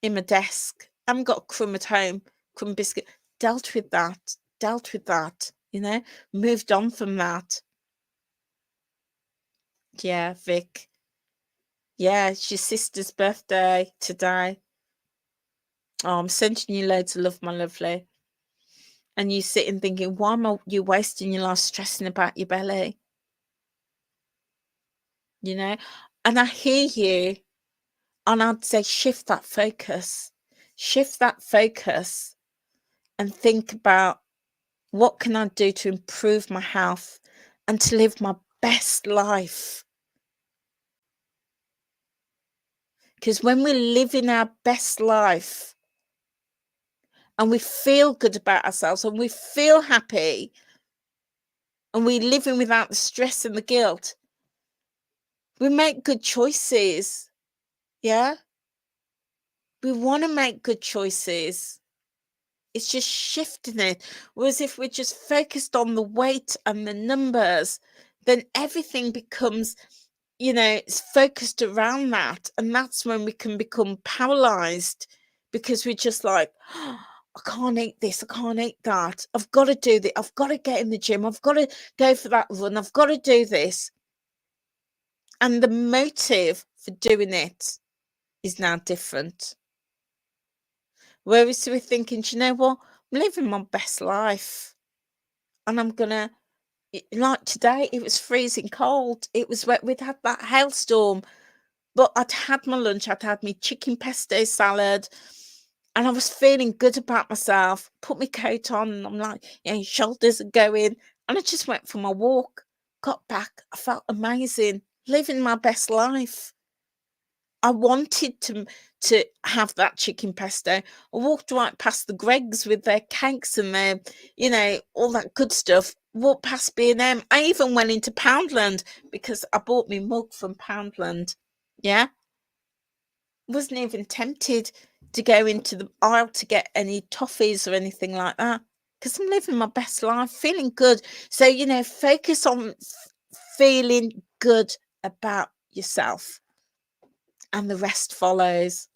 in my desk. I haven't got a crumb at home, crumb biscuit. Dealt with that. Moved on from that. Yeah, Vic. Yeah, it's your sister's birthday today. Oh, I'm sending you loads of love, my lovely. And you sitting thinking, why am you wasting your life stressing about your belly? And I hear you. And I'd say shift that focus. And think about, what can I do to improve my health and to live my best life? Because when we're living our best life and we feel good about ourselves and we feel happy and we're living without the stress and the guilt, we make good choices. Yeah? We want to make good choices. It's just shifting it. Whereas if we're just focused on the weight and the numbers, then everything becomes, it's focused around that. And that's when we can become paralyzed, because we're just like, oh, I can't eat this, I can't eat that. I've got to do this. I've got to get in the gym. I've got to go for that run. I've got to do this. And the motive for doing it is now different. Whereas we're thinking, do you know what? I'm living my best life. And I'm going to like today, it was freezing cold. It was wet. We'd had that hailstorm, but I'd had my lunch. I'd had my chicken pesto salad, and I was feeling good about myself. Put my coat on, and I'm like, shoulders are going. And I just went for my walk. Got back. I felt amazing, living my best life. I wanted to have that chicken pesto. I walked right past the Greggs with their cakes and their, all that good stuff. Walked past B&M. I even went into Poundland because I bought my mug from Poundland. Yeah. Wasn't even tempted to go into the aisle to get any toffees or anything like that because I'm living my best life, feeling good. So, focus on feeling good about yourself, and the rest follows.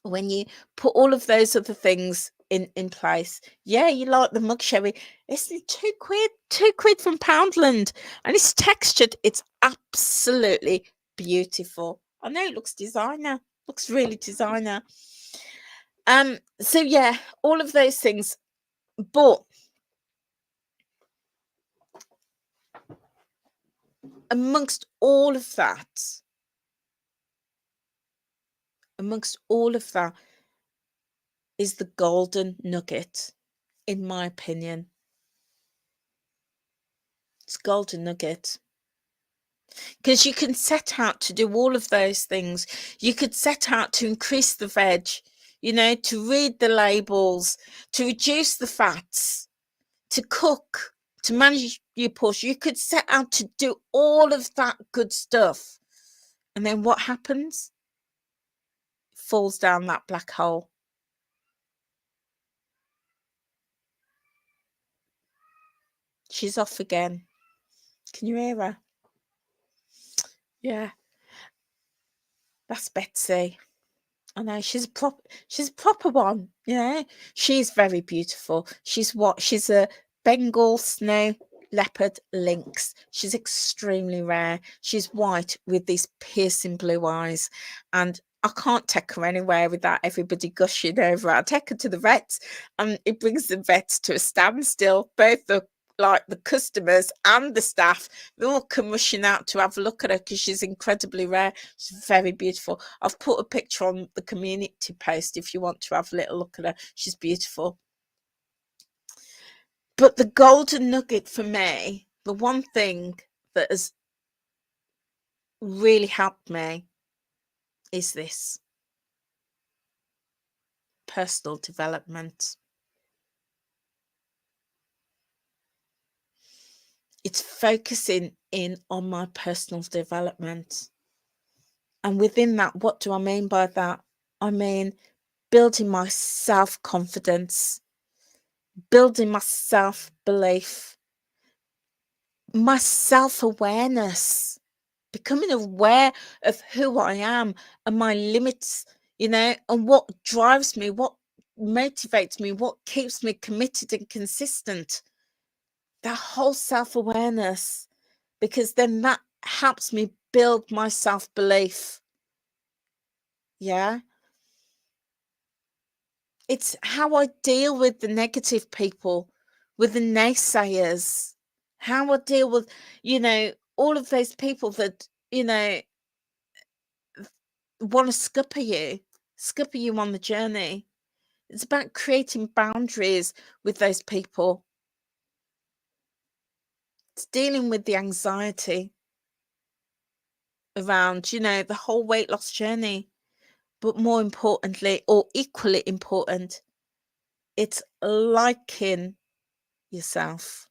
When you put all of those other things in place, you like the mug showy. It's £2 from Poundland, and it's textured. It's absolutely beautiful. I know it looks designer, looks really designer. So all of those things, but amongst all of that is the golden nugget, in my opinion. It's golden nugget. Because you can set out to do all of those things. You could set out to increase the veg, to read the labels, to reduce the fats, to cook, to manage your portion. You could set out to do all of that good stuff. And then what happens? It falls down that black hole. She's off again. Can you hear her? Yeah. That's Betsy. I know, she's a proper one, She's very beautiful. She's a Bengal snow leopard lynx. She's extremely rare. She's white with these piercing blue eyes, and I can't take her anywhere without everybody gushing over her. I take her to the vets, and it brings the vets to a standstill. Both the customers and the staff, they all come rushing out to have a look at her because she's incredibly rare. She's very beautiful. I've put a picture on the community post if you want to have a little look at her. She's beautiful. But the golden nugget for me, the one thing that has really helped me, is this: personal development. It's focusing in on my personal development. And within that, what do I mean by that? I mean building my self-confidence, building my self-belief, my self-awareness, becoming aware of who I am and my limits, and what drives me, what motivates me, what keeps me committed and consistent. That whole self-awareness, because then that helps me build my self-belief. Yeah. It's how I deal with the negative people, with the naysayers, how I deal with, all of those people that, want to scupper you on the journey. It's about creating boundaries with those people. It's dealing with the anxiety around, the whole weight loss journey. But more importantly, or equally important, it's liking yourself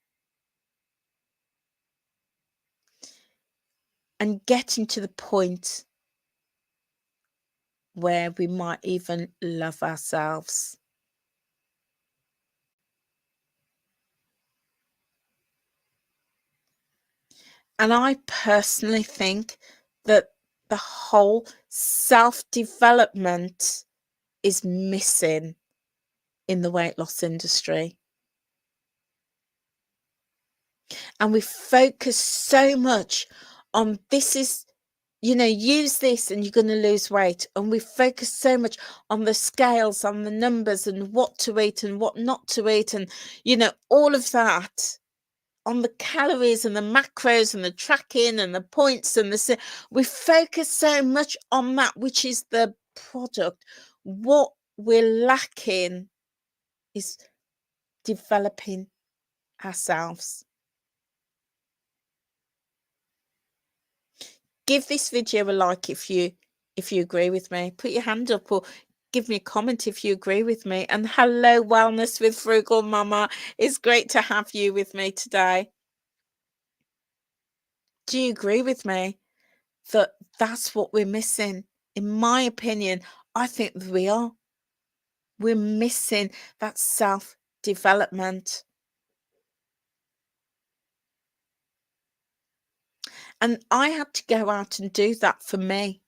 and getting to the point where we might even love ourselves. And I personally think that the whole self-development is missing in the weight loss industry. And we focus so much on this is, use this and you're going to lose weight. And we focus so much on the scales, on the numbers, and what to eat and what not to eat, and, all of that. on the calories and the macros and the tracking and the points and we focus so much on that, which is the product. What we're lacking is developing ourselves. Give this video a like if you agree with me. Put your hand up or give me a comment if you agree with me. And hello, Wellness with Frugal Mama. It's great to have you with me today. Do you agree with me that that's what we're missing? In my opinion, I think that we are. We're missing that self-development. And I had to go out and do that for me.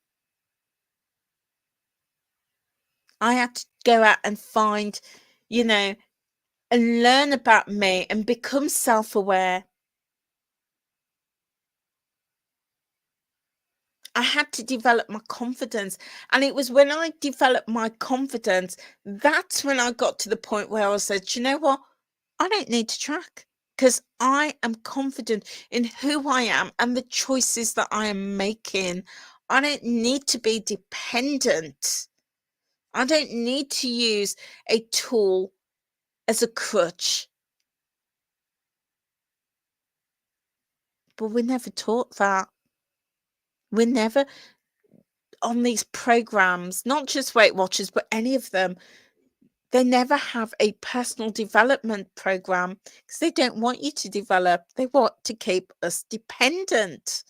I had to go out and find, and learn about me and become self-aware. I had to develop my confidence. And it was when I developed my confidence, that's when I got to the point where I said, you know what? I don't need to track because I am confident in who I am and the choices that I am making. I don't need to be dependent. I don't need to use a tool as a crutch. But we're never taught that. We're never on these programs, not just Weight Watchers, but any of them. They never have a personal development program because they don't want you to develop. They want to keep us dependent.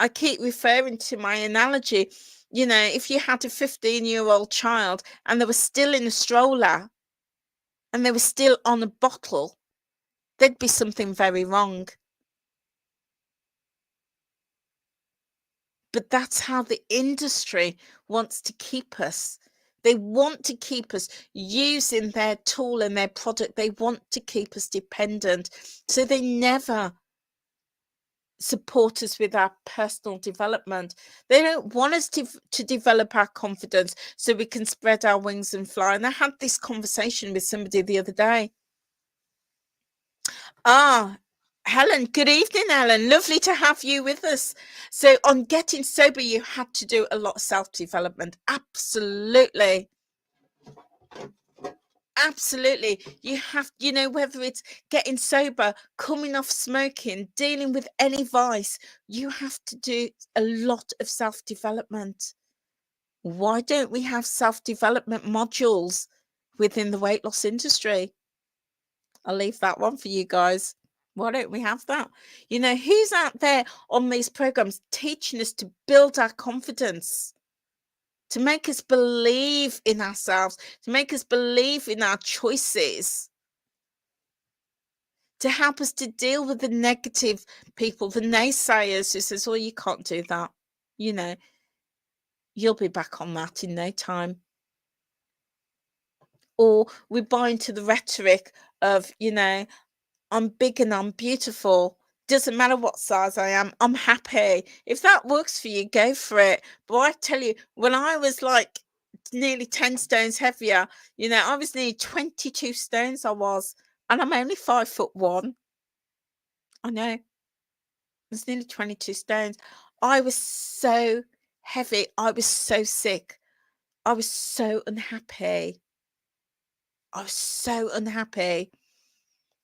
I keep referring to my analogy. If you had a 15-year-old child and they were still in a stroller and they were still on a bottle, there'd be something very wrong. But that's how the industry wants to keep us. They want to keep us using their tool and their product. They want to keep us dependent. So they never support us with our personal development. They don't want us to develop our confidence so we can spread our wings and fly. And I had this conversation with somebody the other day. Helen, good evening, Helen. Lovely to have you with us. So on getting sober, you had to do a lot of self-development. Absolutely. Absolutely. You have, whether it's getting sober, coming off smoking, dealing with any vice, you have to do a lot of self-development. Why don't we have self-development modules within the weight loss industry? I'll leave that one for you guys. Why don't we have that? Who's out there on these programs teaching us to build our confidence, to make us believe in ourselves, to make us believe in our choices, to help us to deal with the negative people, the naysayers who says, oh, you can't do that. You'll be back on that in no time. Or we buy into the rhetoric of, I'm big and I'm beautiful. Doesn't matter what size I am, I'm happy. If that works for you, go for it. But I tell you, when I was like nearly 10 stones heavier, I was nearly 22 stones I was, and I'm only 5'1". I know. I was nearly 22 stones. I was so heavy. I was so sick. I was so unhappy. I was so unhappy.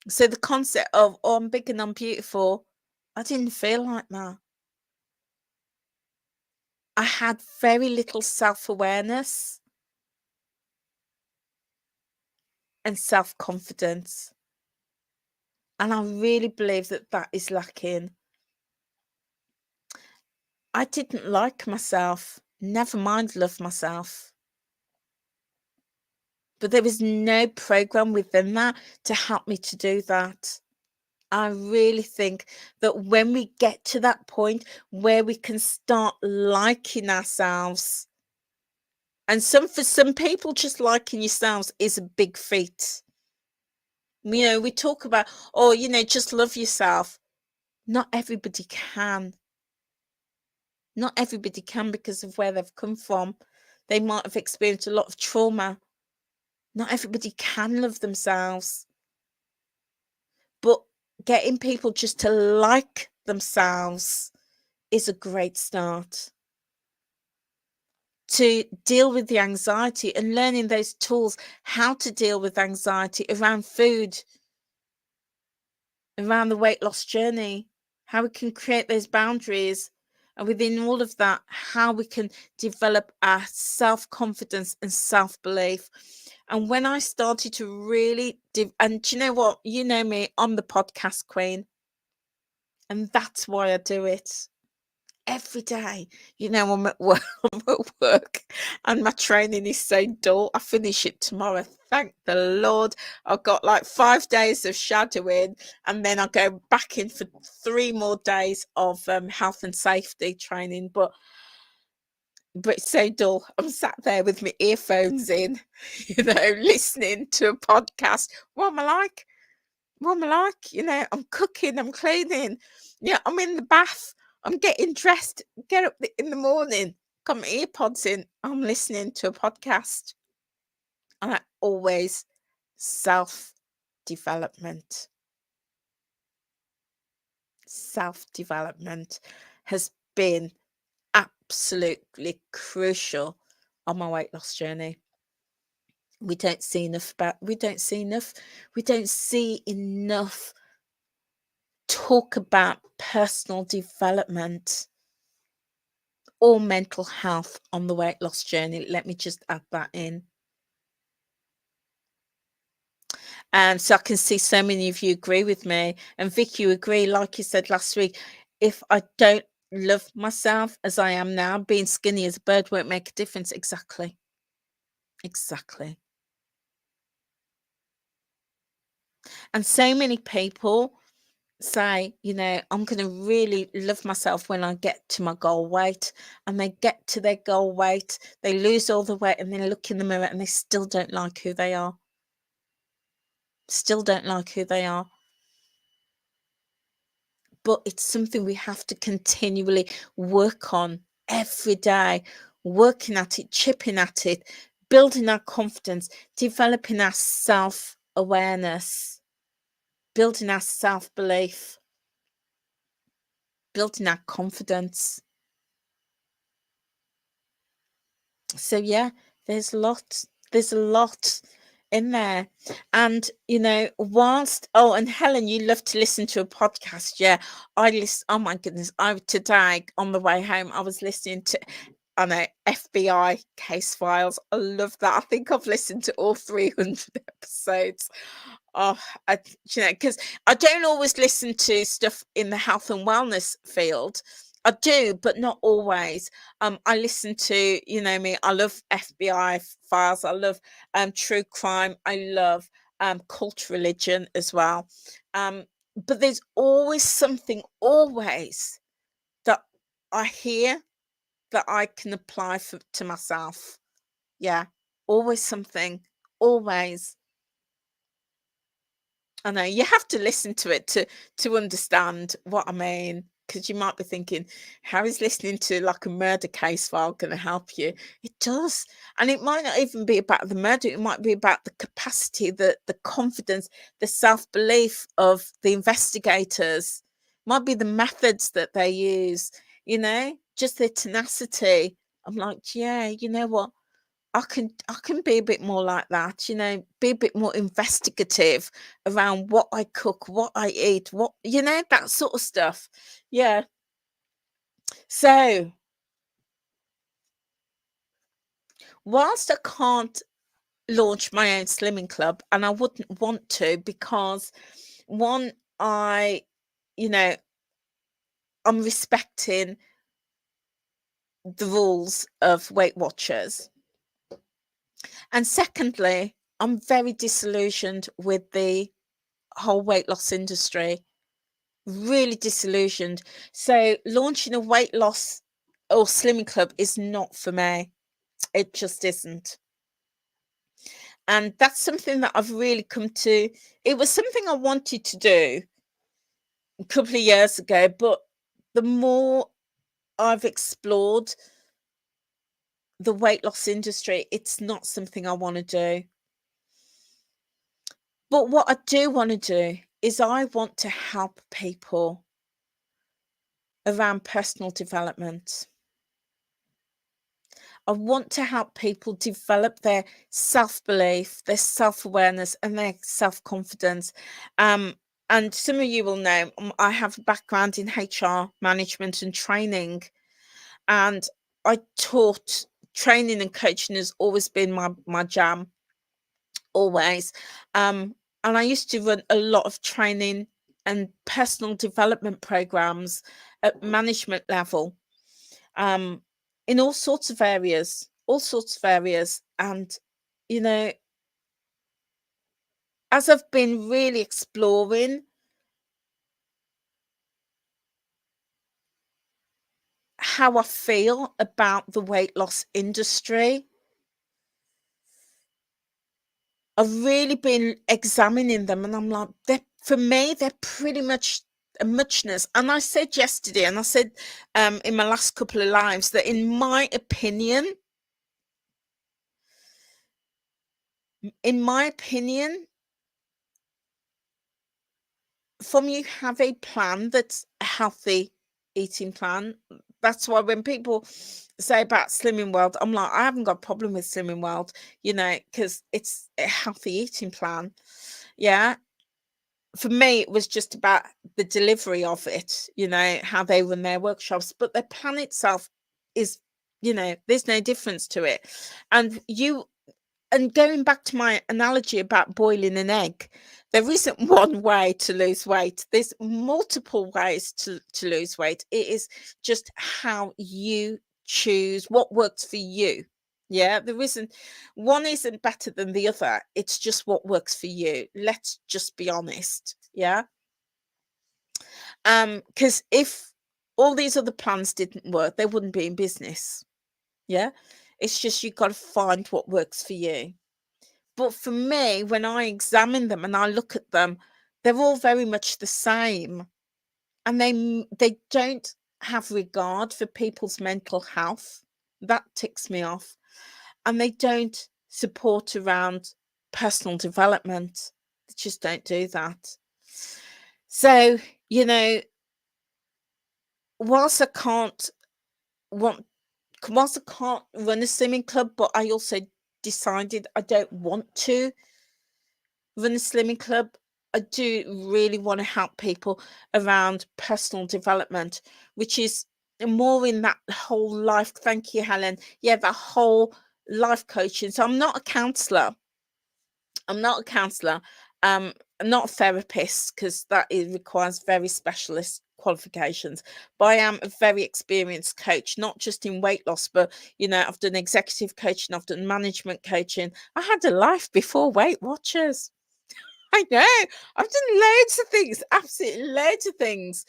So the concept of, oh, I'm big and I'm beautiful, I didn't feel like that. I had very little self-awareness and self-confidence. And I really believe that that is lacking. I didn't like myself, never mind love myself. But there was no program within that to help me to do that. I really think that when we get to that point where we can start liking ourselves, and for some people, just liking yourselves is a big feat. We talk about, oh, just love yourself. Not everybody can. Not everybody can because of where they've come from. They might have experienced a lot of trauma. Not everybody can love themselves. But getting people just to like themselves is a great start. To deal with the anxiety and learning those tools, how to deal with anxiety around food, around the weight loss journey, how we can create those boundaries. And within all of that, how we can develop our self-confidence and self-belief. And when I started to really, and do you know what? You know me, I'm the podcast queen. And that's why I do it every day. I'm at work, I'm at work and my training is so dull. I finish it tomorrow. Thank the Lord. I've got like 5 days of shadowing, and then I go back in for 3 more days of health and safety training. But it's so dull. I'm sat there with my earphones in, listening to a podcast. What am I like? What am I like? I'm cooking, I'm cleaning. Yeah, I'm in the bath. I'm getting dressed, get up in the morning, got my earpods in, I'm listening to a podcast. And I always self-development. Self-development has been absolutely crucial on my weight loss journey. We don't see enough talk about personal development or mental health on the weight loss journey. Let me just add that in. And so I can see so many of you agree with me. And Vicky, you agree, like you said last week, if I don't love myself as I am now, being skinny as a bird won't make a difference. Exactly. Exactly. And so many people say, I'm going to really love myself when I get to my goal weight, and they get to their goal weight, they lose all the weight, and then look in the mirror and they still don't like who they are. Still don't like who they are. But it's something we have to continually work on every day, working at it, chipping at it, building our confidence, developing our self-awareness, building our self-belief, building our confidence. So yeah, there's a lot in there. And whilst and Helen, you love to listen to a podcast. Yeah, I listen. Oh my goodness, today on the way home I was listening to FBI case files. I love that. I think I've listened to all 300 episodes. Oh, because I don't always listen to stuff in the health and wellness field. I do, but not always. I listen to, me, I love FBI files. I love true crime. I love cult religion as well. But there's always something, always, that I hear that I can apply to myself. Yeah, always something, always. I know you have to listen to it to understand what I mean, because you might be thinking, how is listening to like a murder case file going to help you? It does. And it might not even be about the murder. It might be about the capacity, the confidence, the self-belief of the investigators. It might be the methods that they use, just their tenacity. I'm like, yeah, you know what? I can be a bit more like that, be a bit more investigative around what I cook, what I eat, that sort of stuff. Yeah. So whilst I can't launch my own slimming club, and I wouldn't want to, because one, you know, I'm respecting the rules of Weight Watchers. And secondly, I'm very disillusioned with the whole weight loss industry. Really disillusioned. So launching a weight loss or slimming club is not for me. It just isn't. And that's something that I've really come to. It was something I wanted to do a couple of years ago, but the more I've explored the weight loss industry, it's not something I want to do. But what I do want to do is I want to help people around personal development. I want to help people develop their self-belief, their self-awareness, and their self-confidence. Um, and some of you will know I have a background in HR management and training, and I taught training and coaching has always been my jam, always. And I used to run a lot of training and personal development programs at management level, um, in all sorts of areas, all sorts of areas. And, you know, as I've been really exploring how I feel about the weight loss industry, I've really been examining them, and I'm like, they're, for me, they're pretty much a muchness. And I said yesterday, and I said in my last couple of lives, that in my opinion, from you have a plan that's a healthy eating plan. That's why when people say about Slimming World, I'm like, I haven't got a problem with Slimming World, because it's a healthy eating plan. Yeah. For me, it was just about the delivery of it, how they run their workshops, but the plan itself is, there's no difference to it. And going back to my analogy about boiling an egg, there isn't one way to lose weight. There's multiple ways to lose weight. It is just how you choose what works for you. Yeah, there isn't one isn't better than the other. It's just what works for you. Let's just be honest. Yeah. Because if all these other plans didn't work, they wouldn't be in business. Yeah. It's just you've got to find what works for you. But for me, when I examine them and I look at them, they're all very much the same, and they don't have regard for people's mental health. That ticks me off. And they don't support around personal development. They just don't do that. So, you know, whilst I can't want whilst I can't run a swimming club, but I also decided I don't want to run a slimming club. I do really want to help people around personal development, which is more in that whole life. Thank you, Helen. Yeah, that whole life coaching. So I'm not a counselor. I'm not a counselor. I'm not a therapist, because requires very specialist qualifications. But I am a very experienced coach, not just in weight loss, but I've done executive coaching, I've done management coaching. I had a life before Weight Watchers. I know. I've done loads of things, absolutely loads of things.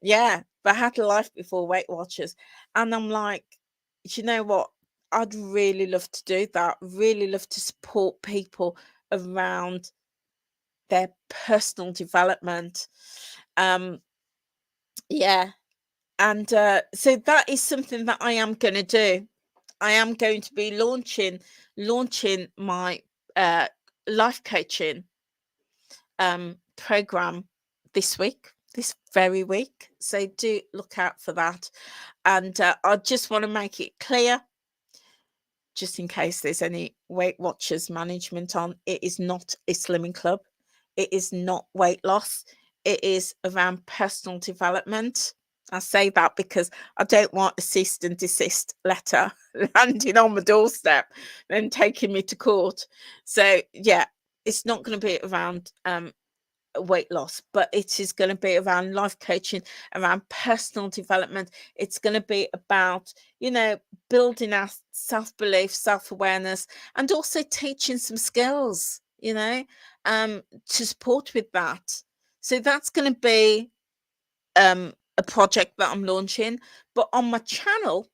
Yeah, but I had a life before Weight Watchers. And I'm like, you know what? I'd really love to do that. Really love to support people around their personal development. Yeah. And so that is something that I am going to do. I am going to be launching my life coaching program this very week. So do look out for that. And I just want to make it clear, just in case there's any Weight Watchers management on, it is not a slimming club. It is not weight loss. It is around personal development. I say that because I don't want a cease and desist letter landing on my doorstep and taking me to court. So yeah, it's not going to be around weight loss, but it is going to be around life coaching, around personal development. It's going to be about building our self-belief, self-awareness, and also teaching some skills to support with that. So that's going to be a project that I'm launching. But on my channel,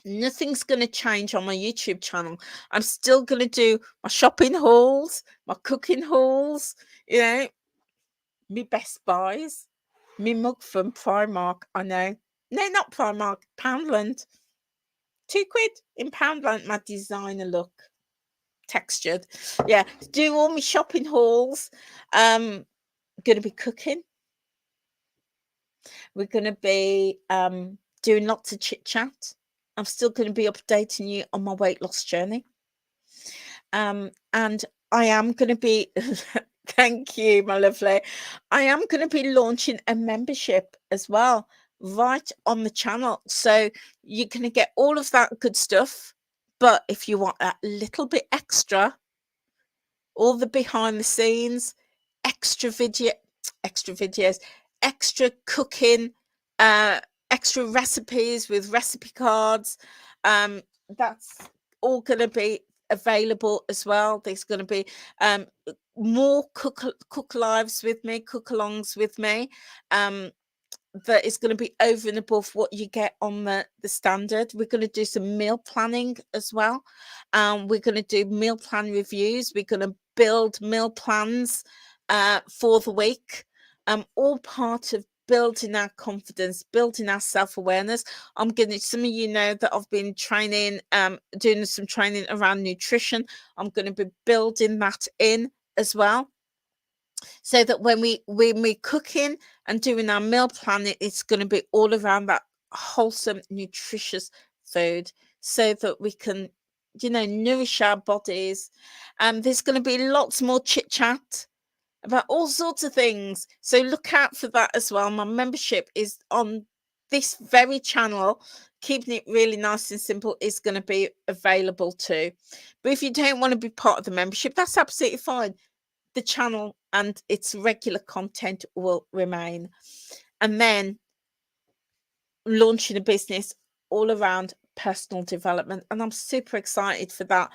nothing's going to change on my YouTube channel. I'm still going to do my shopping hauls, my cooking hauls, me Best Buys, me mug from Primark. I know. No, not Primark, Poundland. £2 in Poundland, my designer look. Textured. Yeah. Do all my shopping hauls. going to be cooking. We're going to be doing lots of chit chat. I'm still going to be updating you on my weight loss journey. And I am going to be, thank you, my lovely. I am going to be launching a membership as well, right on the channel. So you're going to get all of that good stuff. But if you want a little bit extra, all the behind the scenes, extra videos, extra cooking, extra recipes with recipe cards, that's all going to be available as well. There's going to be more cook lives with me, cook alongs with me, that is going to be over and above what you get on the standard. We're going to do some meal planning as well. We're going to do meal plan reviews. We're going to build meal plans for the week, all part of building our confidence, building our self-awareness. I'm going to, some of you know that I've been training, doing some training around nutrition. I'm going to be building that in as well, so that when we're cooking and doing our meal plan, it's going to be all around that wholesome, nutritious food, so that we can, you know, nourish our bodies. There's going to be lots more chit chat about all sorts of things, so look out for that as well. My membership is on this very channel. Keeping it really nice and simple is going to be available too. But if you don't want to be part of the membership, that's absolutely fine. The channel and its regular content will remain. And then launching a business all around personal development. And I'm super excited for that,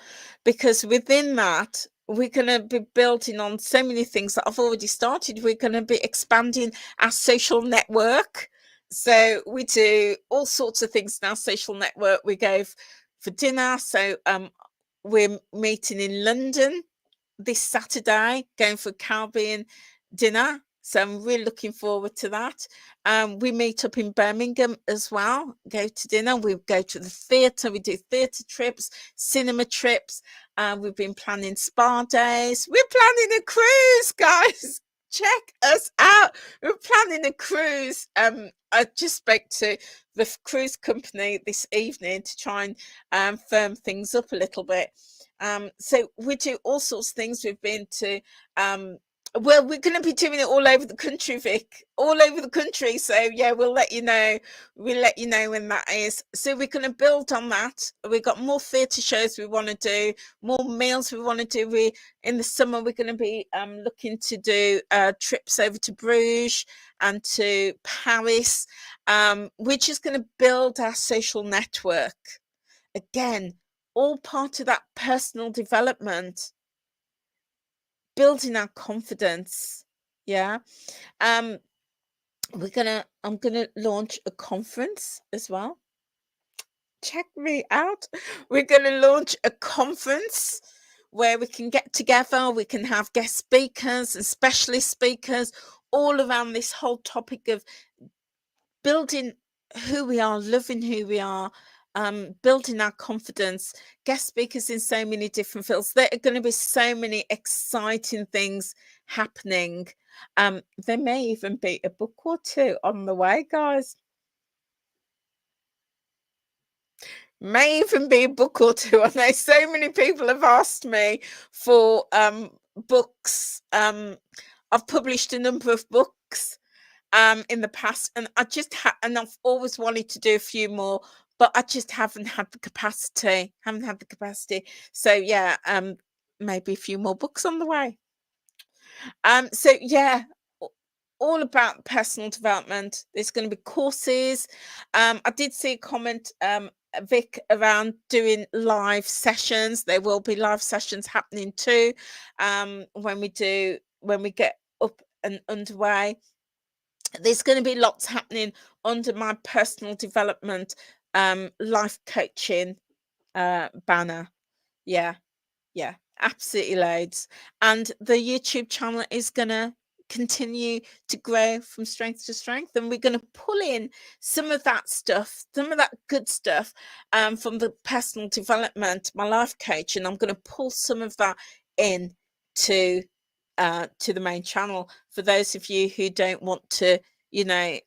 because within that, we're going to be building on so many things that I've already started. We're going to be expanding our social network. So we do all sorts of things in our social network. We go for dinner. So we're meeting in London this Saturday, going for Caribbean dinner. So I'm really looking forward to that. We meet up in Birmingham as well, go to dinner. We go to the theatre. We do theatre trips, cinema trips. We've been planning spa days. We're planning a cruise, guys. Check us out. We're planning a cruise. I just spoke to the cruise company this evening to try and firm things up a little bit. So we do all sorts of things. We've been to, well, we're going to be doing it all over the country, Vic, all over the country. So yeah, we'll let you know. We'll let you know when that is. So we're going to build on that. We've got more theatre shows we want to do, more meals we want to do. In the summer, we're going to be looking to do trips over to Bruges and to Paris. We're just going to build our social network. Again, all part of that personal development, building our confidence. Yeah. I'm gonna launch a conference as well. Check me out. We're gonna launch a conference where we can get together, we can have guest speakers and specialist speakers all around this whole topic of building who we are, loving who we are, building our confidence. Guest speakers in so many different fields. There are going to be so many exciting things happening. There may even be a book or two on the way, guys. May even be a book or two. I know so many people have asked me for books. I've published a number of books in the past, and and I've always wanted to do a few more, but I just haven't had the capacity. So yeah, maybe a few more books on the way. So yeah, all about personal development. There's going to be courses. I did see a comment, Vic, around doing live sessions. There will be live sessions happening too, when we get up and underway. There's going to be lots happening under my personal development, life coaching banner. Yeah, absolutely loads. And the YouTube channel is going to continue to grow from strength to strength, and we're going to pull in some of that stuff, some of that good stuff, from the personal development, my life coach, and I'm going to pull some of that in to to the main channel. For those of you who don't want to, you know,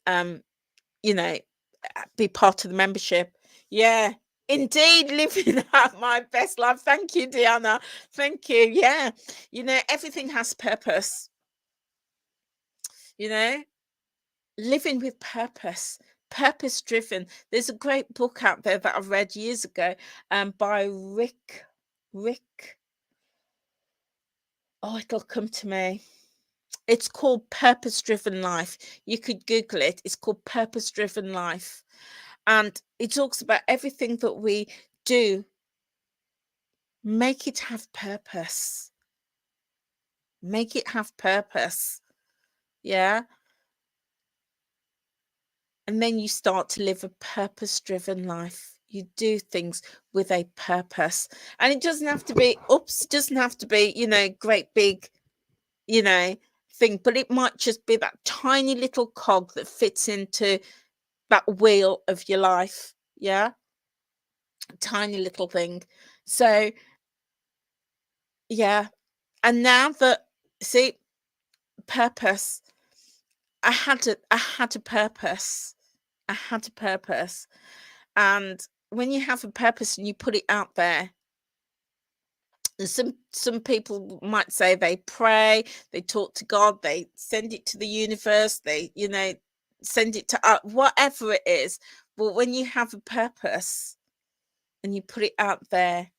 be part of the membership. Yeah, indeed, living out my best life. Thank you, Diana. Thank you. Yeah, everything has purpose. Living with purpose, purpose driven. There's a great book out there that I read years ago, by Rick. Oh, it'll come to me. It's called Purpose Driven Life. You could Google it. It's called Purpose Driven Life. And it talks about everything that we do, make it have purpose. Make it have purpose. Yeah. And then you start to live a purpose-driven life. You do things with a purpose. And it doesn't have to be, it doesn't have to be, great big, thing, but it might just be that tiny little cog that fits into that wheel of your life. Yeah. Tiny little thing. So, yeah. And now that, see, purpose, I had a purpose. I had a purpose. And when you have a purpose and you put it out there, some people might say they pray, they talk to God, they send it to the universe, they, send it to whatever it is. But when you have a purpose and you put it out there,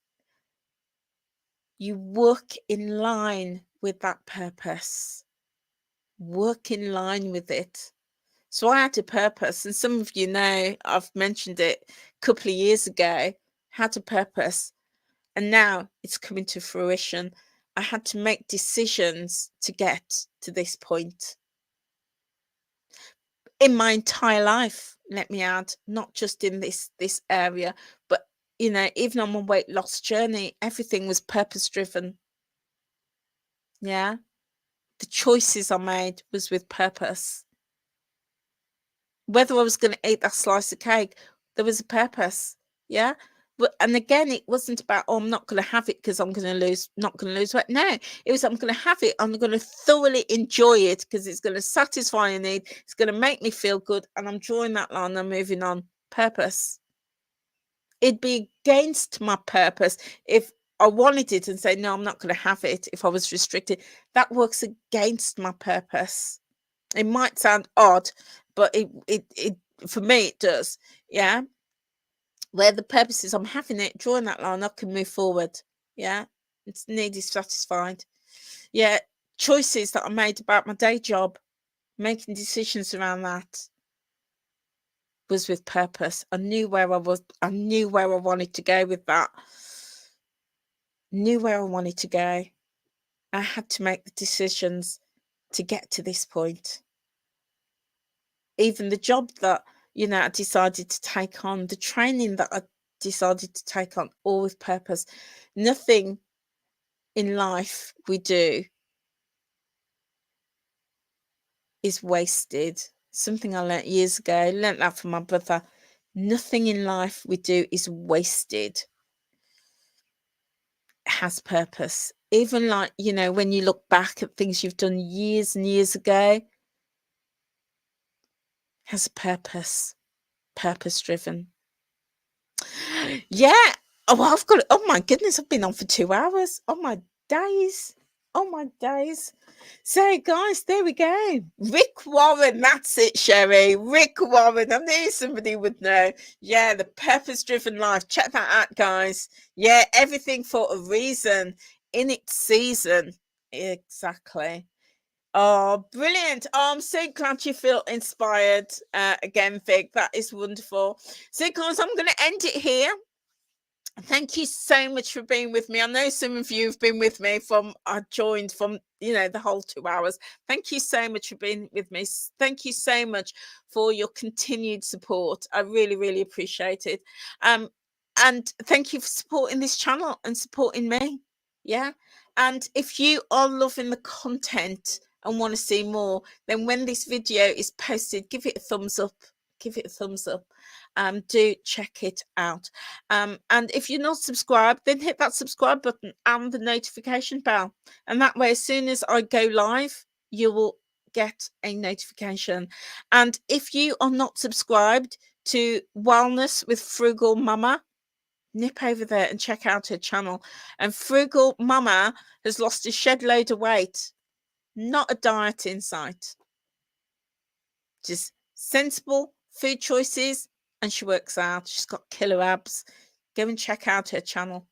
you work in line with that purpose. Work in line with it. So I had a purpose, and some of you know I've mentioned it a couple of years ago, had a purpose, and now it's coming to fruition. I had to make decisions to get to this point. In my entire life, let me add, not just in this area, but even on my weight loss journey, everything was purpose driven. Yeah. The choices I made was with purpose. Whether I was going to eat that slice of cake, there was a purpose. Yeah. But, and again, it wasn't about, I'm not going to have it because I'm going to not going to lose weight. No, it was, I'm going to have it. I'm going to thoroughly enjoy it because it's going to satisfy a need. It's going to make me feel good. And I'm drawing that line. I'm moving on. Purpose. It'd be against my purpose if I wanted it and say, no, I'm not going to have it. If I was restricted, that works against my purpose. It might sound odd, but it for me, it does. Yeah. Where the purpose is, I'm having it, drawing that line, I can move forward. Yeah. Its need is satisfied. Yeah. Choices that I made about my day job, making decisions around that was with purpose. I knew where I was. I knew where I wanted to go with that. Knew where I wanted to go. I had to make the decisions to get to this point. Even the job that, I decided to take on, the training that I decided to take on, all with purpose. Nothing in life we do is wasted. Something I learnt years ago. I learnt that from my brother. Nothing in life we do is wasted. It has purpose. Even like, when you look back at things you've done years and years ago, has a purpose. Purpose driven. Yeah. Oh, well, I've got it. Oh my goodness, I've been on for 2 hours. Oh my days. Oh my days. So guys, there we go. Rick Warren, that's it, Sherry. Rick Warren. I knew somebody would know. Yeah, the purpose-driven life. Check that out, guys. Yeah, everything for a reason in its season. Exactly. Oh, brilliant. Oh, I'm so glad you feel inspired again, Vic. That is wonderful. So, guys, I'm going to end it here. Thank you so much for being with me. I know some of you have been with me I joined from, the whole 2 hours. Thank you so much for being with me. Thank you so much for your continued support. I really, really appreciate it. And thank you for supporting this channel and supporting me. Yeah. And if you are loving the content and want to see more, then when this video is posted, give it a thumbs up. Give it a thumbs up. do check it out. And if you're not subscribed, then hit that subscribe button and the notification bell, and that way as soon as I go live, you will get a notification. And if you are not subscribed to Wellness with Frugal Mama, nip over there and check out her channel. And Frugal Mama has lost a shed load of weight. Not a diet in sight. Just sensible food choices, and she works out. She's got killer abs. Go and check out her channel.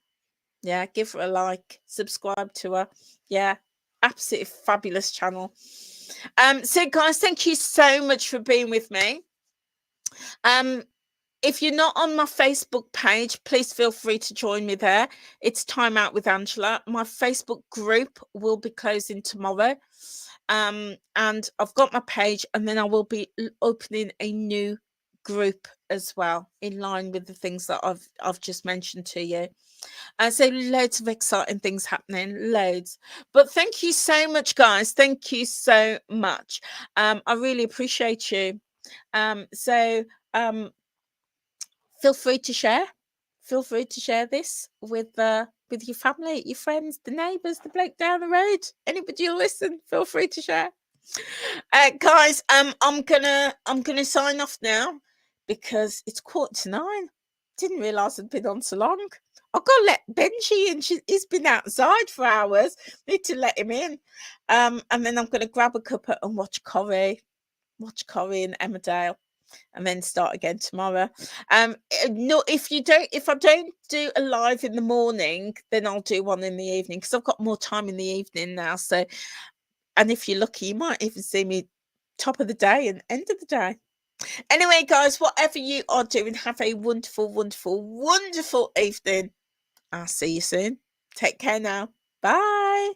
Yeah, give her a like, subscribe to her. Yeah, absolutely fabulous channel. So guys, thank you so much for being with me. If you're not on my Facebook page, please feel free to join me there. It's Time Out with Angela. My Facebook group will be closing tomorrow. And I've got my page, and then I will be opening a new group as well, in line with the things that I've just mentioned to you. So loads of exciting things happening, loads. But thank you so much, guys. Thank you so much. I really appreciate you. Feel free to share. Feel free to share this with your family, your friends, the neighbours, the bloke down the road. Anybody who'll listen, feel free to share. Guys, I'm gonna sign off now because it's 8:45. Didn't realise I'd been on so long. I've got to let Benji in. He's been outside for hours. Need to let him in. And then I'm gonna grab a cuppa and watch Corrie and Emmerdale, and then start again tomorrow. No, if I don't do a live in the morning, then I'll do one in the evening, because I've got more time in the evening now. So, and if you're lucky, you might even see me top of the day and end of the day. Anyway, guys, whatever you are doing, have a wonderful, wonderful, wonderful evening. I'll see you soon. Take care now. Bye.